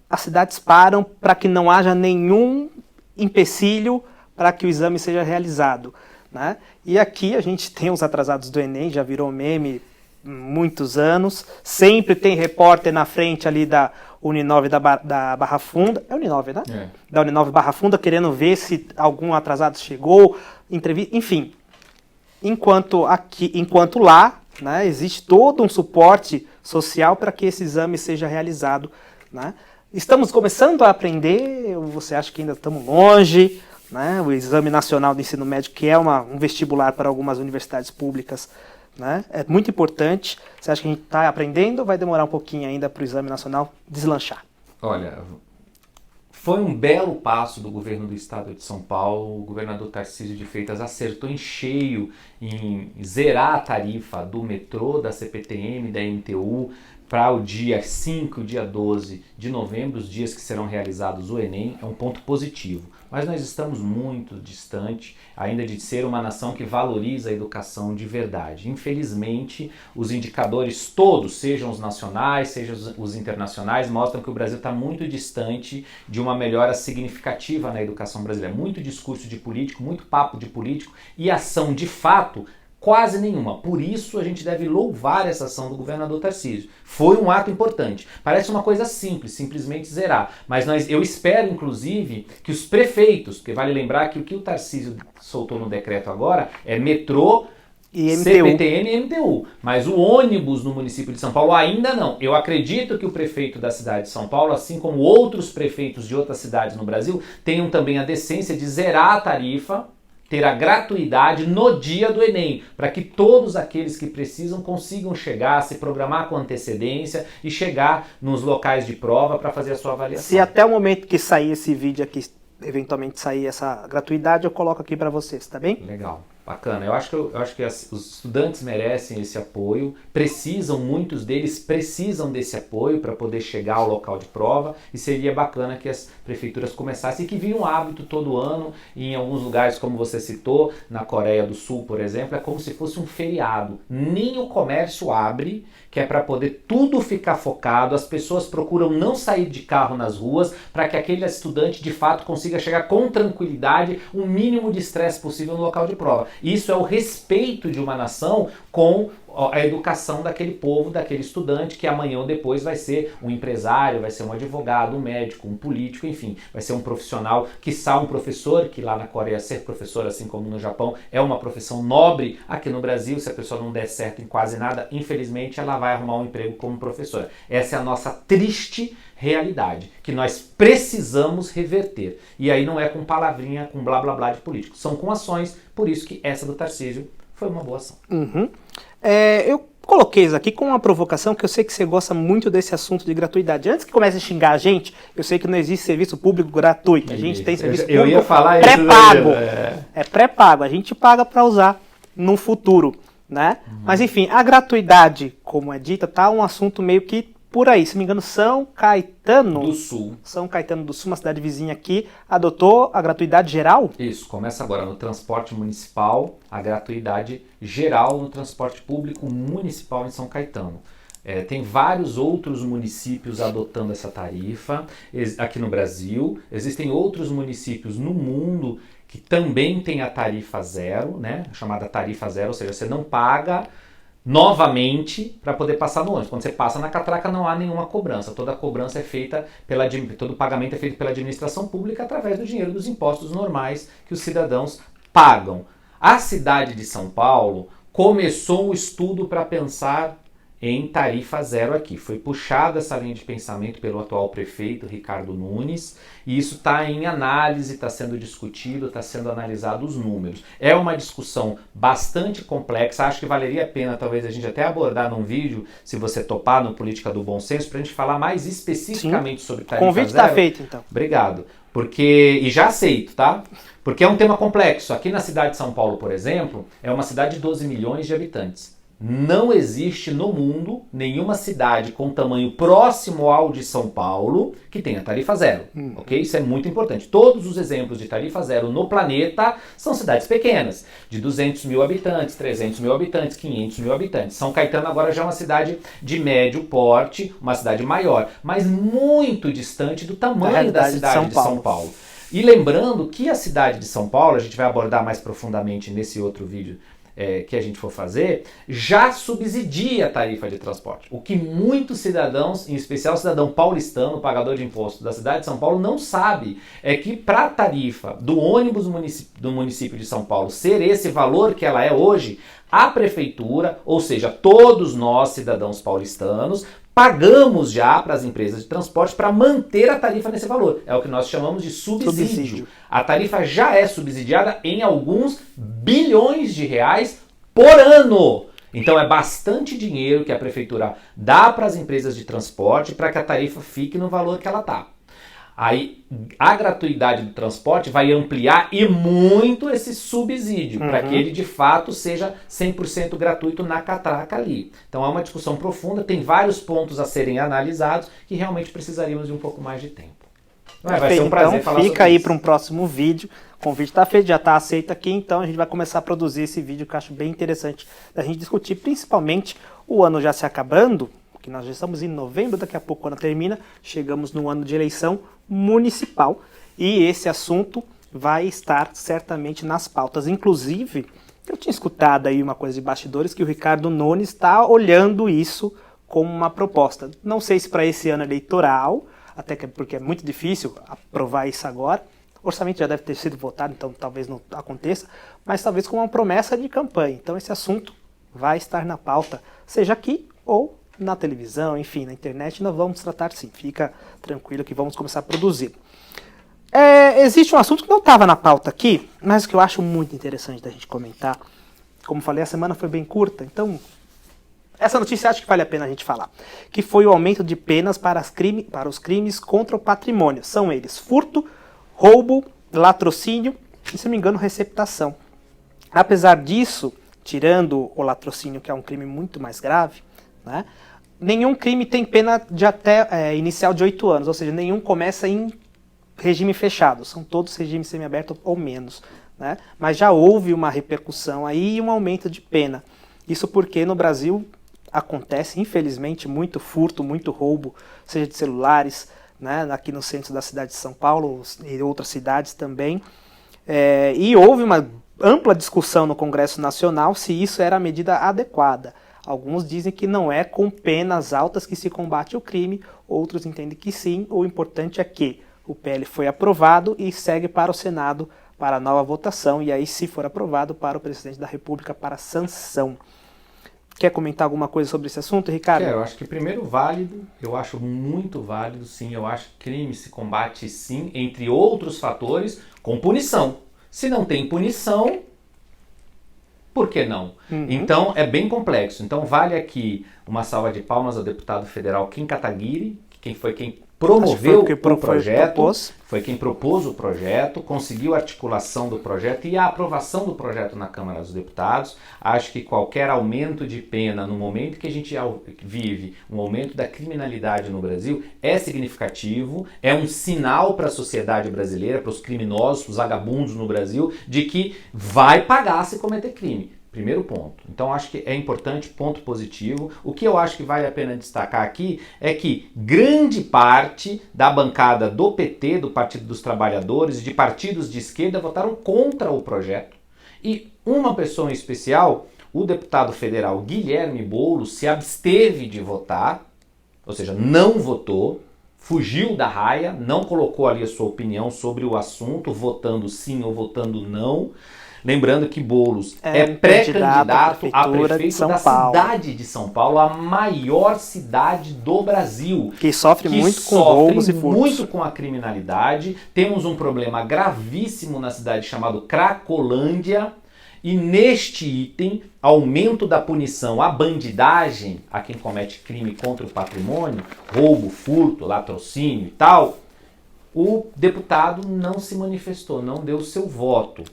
as cidades param para que não haja nenhum empecilho para que o exame seja realizado, né? E aqui a gente tem os atrasados do Enem, já virou meme muitos anos, sempre tem repórter na frente ali da Uninove da Barra Funda, é Uninove, né? É. Da Uninove Barra Funda, querendo ver se algum atrasado chegou, entrevista, enfim. Enquanto lá, né, existe todo um suporte social para que esse exame seja realizado, né? Estamos começando a aprender, ou você acha que ainda estamos longe, né? O Exame Nacional do Ensino Médio, que é um vestibular para algumas universidades públicas, né? É muito importante. Você acha que a gente está aprendendo ou vai demorar um pouquinho ainda para o Exame Nacional deslanchar? Olha, foi um belo passo do governo do estado de São Paulo. O governador Tarcísio de Freitas acertou em cheio em zerar a tarifa do metrô, da CPTM, da MTU, para o dia 5 e o dia 12 de novembro, os dias que serão realizados o Enem. É um ponto positivo. Mas nós estamos muito distante ainda de ser uma nação que valoriza a educação de verdade. Infelizmente, os indicadores todos, sejam os nacionais, sejam os internacionais, mostram que o Brasil está muito distante de uma melhora significativa na educação brasileira. Muito discurso de político, muito papo de político e ação de fato quase nenhuma. Por isso a gente deve louvar essa ação do governador Tarcísio. Foi um ato importante. Parece uma coisa simples, simplesmente zerar. Mas eu espero, inclusive, que os prefeitos, porque vale lembrar que o que o Tarcísio soltou no decreto agora é metrô, e CPTM e MTU. Mas o ônibus no município de São Paulo ainda não. Eu acredito que o prefeito da cidade de São Paulo, assim como outros prefeitos de outras cidades no Brasil, tenham também a decência de zerar a tarifa, ter a gratuidade no dia do Enem, para que todos aqueles que precisam consigam chegar, se programar com antecedência e chegar nos locais de prova para fazer a sua avaliação. Se até o momento que sair esse vídeo aqui, eventualmente sair essa gratuidade, eu coloco aqui para vocês, tá bem? Legal. Bacana, eu acho que os estudantes merecem esse apoio, muitos deles precisam desse apoio para poder chegar ao local de prova, e seria bacana que as prefeituras começassem e que vire um hábito todo ano. E em alguns lugares, como você citou, na Coreia do Sul, por exemplo, é como se fosse um feriado, nem o comércio abre, que é para poder tudo ficar focado, as pessoas procuram não sair de carro nas ruas para que aquele estudante de fato consiga chegar com tranquilidade, o mínimo de estresse possível no local de prova. Isso é o respeito de uma nação com a educação daquele povo, daquele estudante, que amanhã ou depois vai ser um empresário, vai ser um advogado, um médico, um político, enfim, vai ser um profissional, quiçá um professor, que lá na Coreia ser professor, assim como no Japão, é uma profissão nobre. Aqui no Brasil, se a pessoa não der certo em quase nada, infelizmente ela vai arrumar um emprego como professora. Essa é a nossa triste realidade, que nós precisamos reverter. E aí não é com palavrinha, com blá blá blá de político, são com ações. Por isso que essa do Tarcísio foi uma boa ação. Eu coloquei isso aqui com uma provocação, que eu sei que você gosta muito desse assunto de gratuidade. Antes que comece a xingar a gente, eu sei que não existe serviço público gratuito. A gente tem serviço público pré-pago. É pré-pago, a gente paga para usar no futuro, né? Mas enfim, a gratuidade, como é dita, tá um assunto meio que por aí. Se não me engano, São Caetano do Sul, uma cidade vizinha aqui, adotou a gratuidade geral? Isso, começa agora no transporte municipal, a gratuidade geral no transporte público municipal em São Caetano. Tem vários outros municípios adotando essa tarifa aqui no Brasil. Existem outros municípios no mundo que também têm a tarifa zero, né? Chamada tarifa zero, ou seja, você não paga novamente para poder passar no ônibus. Quando você passa na catraca não há nenhuma cobrança. Toda a cobrança é feita todo o pagamento é feito pela administração pública através do dinheiro dos impostos normais que os cidadãos pagam. A cidade de São Paulo começou um estudo para pensar em tarifa zero aqui. Foi puxada essa linha de pensamento pelo atual prefeito, Ricardo Nunes, e isso está em análise, está sendo discutido, está sendo analisado os números. É uma discussão bastante complexa, acho que valeria a pena talvez a gente até abordar num vídeo, se você topar no Política do Bom Senso, para a gente falar mais especificamente sobre tarifa zero. O convite está feito, então. Obrigado. E já aceito, tá? Porque é um tema complexo. Aqui na cidade de São Paulo, por exemplo, é uma cidade de 12 milhões de habitantes. Não existe no mundo nenhuma cidade com tamanho próximo ao de São Paulo que tenha tarifa zero, ok? Isso é muito importante. Todos os exemplos de tarifa zero no planeta são cidades pequenas, de 200 mil habitantes, 300 mil habitantes, 500 mil habitantes. São Caetano agora já é uma cidade de médio porte, uma cidade maior, mas muito distante do tamanho da cidade de São Paulo. E lembrando que a cidade de São Paulo, a gente vai abordar mais profundamente nesse outro vídeo que a gente for fazer, já subsidia a tarifa de transporte. O que muitos cidadãos, em especial o cidadão paulistano, pagador de imposto da cidade de São Paulo, não sabe é que para a tarifa do ônibus do município de São Paulo ser esse valor que ela é hoje, a prefeitura, ou seja, todos nós cidadãos paulistanos, pagamos já para as empresas de transporte para manter a tarifa nesse valor. É o que nós chamamos de subsídio. A tarifa já é subsidiada em alguns bilhões de reais por ano. Então é bastante dinheiro que a prefeitura dá para as empresas de transporte para que a tarifa fique no valor que ela está. Aí a gratuidade do transporte vai ampliar e muito esse subsídio, para que ele de fato seja 100% gratuito na catraca ali. Então é uma discussão profunda, tem vários pontos a serem analisados que realmente precisaríamos de um pouco mais de tempo. Vai ser um prazer falar sobre isso. Fica aí para um próximo vídeo. O convite está feito, já está aceito aqui, então a gente vai começar a produzir esse vídeo que eu acho bem interessante da gente discutir, principalmente o ano já se acabando, que nós já estamos em novembro, daqui a pouco o ano termina, chegamos no ano de eleição municipal e esse assunto vai estar certamente nas pautas. Inclusive, eu tinha escutado aí uma coisa de bastidores que o Ricardo Nunes está olhando isso como uma proposta. Não sei se para esse ano eleitoral, até porque é muito difícil aprovar isso agora, o orçamento já deve ter sido votado, então talvez não aconteça, mas talvez como uma promessa de campanha. Então esse assunto vai estar na pauta, seja aqui ou na televisão, enfim, na internet, nós vamos tratar sim. Fica tranquilo que vamos começar a produzir. Existe um assunto que não estava na pauta aqui, mas que eu acho muito interessante da gente comentar. Como falei, a semana foi bem curta, então essa notícia acho que vale a pena a gente falar. Que foi o aumento de penas para os crimes contra o patrimônio. São eles furto, roubo, latrocínio e, se não me engano, receptação. Apesar disso, tirando o latrocínio, que é um crime muito mais grave, né, nenhum crime tem pena de até inicial de 8 anos, ou seja, nenhum começa em regime fechado, são todos regimes semiaberto ou menos, né? Mas já houve uma repercussão aí e um aumento de pena. Isso porque no Brasil acontece, infelizmente, muito furto, muito roubo, seja de celulares, né, aqui no centro da cidade de São Paulo e outras cidades também, e houve uma ampla discussão no Congresso Nacional se isso era a medida adequada. Alguns dizem que não é com penas altas que se combate o crime, outros entendem que sim. O importante é que o PL foi aprovado e segue para o Senado para nova votação, e aí, se for aprovado, para o presidente da República para sanção. Quer comentar alguma coisa sobre esse assunto, Ricardo? Eu acho que primeiro válido, eu acho muito válido, sim. Eu acho que crime se combate, sim, entre outros fatores, com punição. Se não tem punição, por que não? Então, é bem complexo. Então, vale aqui uma salva de palmas ao deputado federal Kim Kataguiri, que foi quem promoveu o projeto, foi quem propôs o projeto, conseguiu a articulação do projeto e a aprovação do projeto na Câmara dos Deputados. Acho que qualquer aumento de pena no momento que a gente vive, um aumento da criminalidade no Brasil, é significativo, é um sinal para a sociedade brasileira, para os criminosos, para os vagabundos no Brasil, de que vai pagar se cometer crime. Primeiro ponto. Então acho que é importante, ponto positivo. O que eu acho que vale a pena destacar aqui é que grande parte da bancada do PT, do Partido dos Trabalhadores e de partidos de esquerda votaram contra o projeto. E uma pessoa em especial, o deputado federal Guilherme Boulos, se absteve de votar, ou seja, não votou, fugiu da raia, não colocou ali a sua opinião sobre o assunto, votando sim ou votando não. Lembrando que Boulos é pré-candidato a prefeito da cidade de São Paulo, a maior cidade do Brasil. Que sofre muito com roubos e furtos. Muito com a criminalidade. Temos um problema gravíssimo na cidade chamado Cracolândia. E neste item, aumento da punição à bandidagem, a quem comete crime contra o patrimônio, roubo, furto, latrocínio e tal, o deputado não se manifestou, não deu seu voto.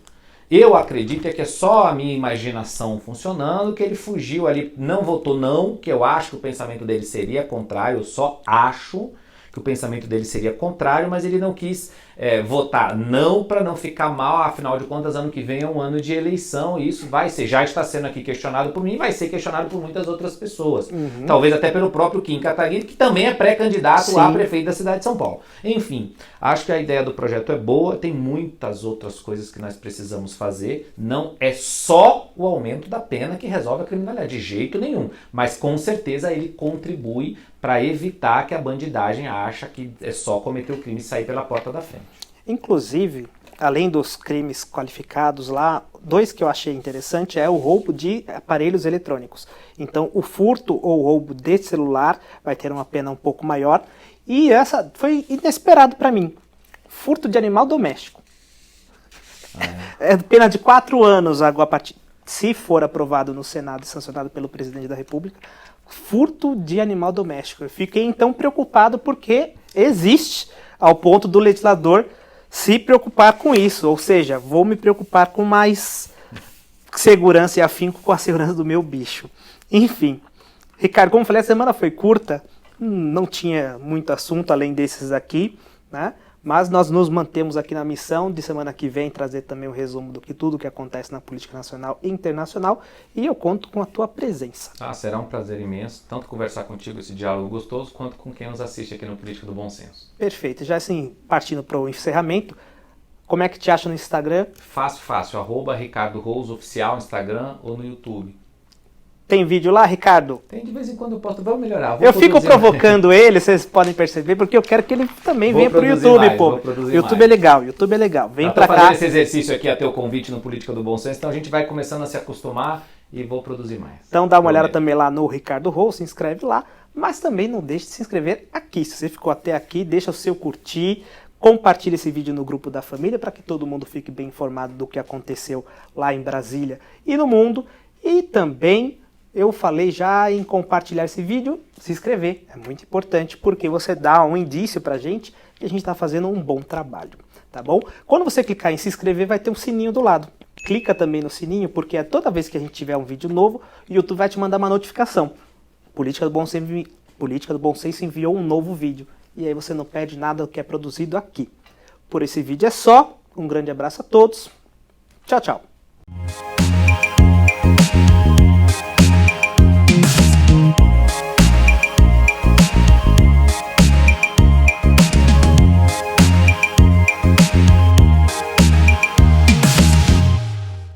Eu acredito que é só a minha imaginação funcionando, que ele fugiu ali, não votou não, que eu acho que o pensamento dele seria contrário, eu só acho que o pensamento dele seria contrário, mas ele não quis votar não para não ficar mal, afinal de contas ano que vem é um ano de eleição e isso vai ser, já está sendo aqui questionado por mim, vai ser questionado por muitas outras pessoas. Talvez até pelo próprio Kim Kataguiri, que também é pré-candidato a prefeito da cidade de São Paulo. Enfim, acho que a ideia do projeto é boa, tem muitas outras coisas que nós precisamos fazer, não é só o aumento da pena que resolve a criminalidade, de jeito nenhum, mas com certeza ele contribui para evitar que a bandidagem acha que é só cometer o crime e sair pela porta da frente. Inclusive, além dos crimes qualificados lá, dois que eu achei interessante é o roubo de aparelhos eletrônicos. Então, o furto ou roubo de celular vai ter uma pena um pouco maior. E essa foi inesperado para mim. Furto de animal doméstico. É pena de 4 anos, se for aprovado no Senado e sancionado pelo presidente da República. Furto de animal doméstico. Eu fiquei então preocupado porque existe, ao ponto do legislador se preocupar com isso. Ou seja, vou me preocupar com mais segurança e afinco com a segurança do meu bicho. Enfim, Ricardo, como eu falei, a semana foi curta, não tinha muito assunto além desses aqui, né? Mas nós nos mantemos aqui na missão de semana que vem trazer também um resumo do que tudo que acontece na política nacional e internacional, e eu conto com a tua presença. Será um prazer imenso, tanto conversar contigo, esse diálogo gostoso, quanto com quem nos assiste aqui no Política do Bom Senso. Perfeito, já assim, partindo para o encerramento, como é que te acha no Instagram? Fácil, @Ricardo Rose Oficial no Instagram ou no YouTube. Tem vídeo lá, Ricardo? Tem, de vez em quando eu posto, vamos melhorar. Eu fico provocando ele, vocês podem perceber, porque eu quero que ele também venha pro YouTube, pô. YouTube é legal. Vem pra cá. Fazendo esse exercício aqui, a teu convite no Política do Bom Senso, então a gente vai começando a se acostumar e vou produzir mais. Então dá uma olhada também lá no Ricardo Rose, se inscreve lá, mas também não deixe de se inscrever aqui. Se você ficou até aqui, deixa o seu curtir, compartilhe esse vídeo no grupo da família para que todo mundo fique bem informado do que aconteceu lá em Brasília e no mundo. E também eu falei já em compartilhar esse vídeo, se inscrever. É muito importante porque você dá um indício pra gente que a gente está fazendo um bom trabalho, tá bom? Quando você clicar em se inscrever, vai ter um sininho do lado. Clica também no sininho, porque toda vez que a gente tiver um vídeo novo, o YouTube vai te mandar uma notificação. Política do Bom Senso enviou um novo vídeo. E aí você não perde nada do que é produzido aqui. Por esse vídeo é só. Um grande abraço a todos. Tchau, tchau.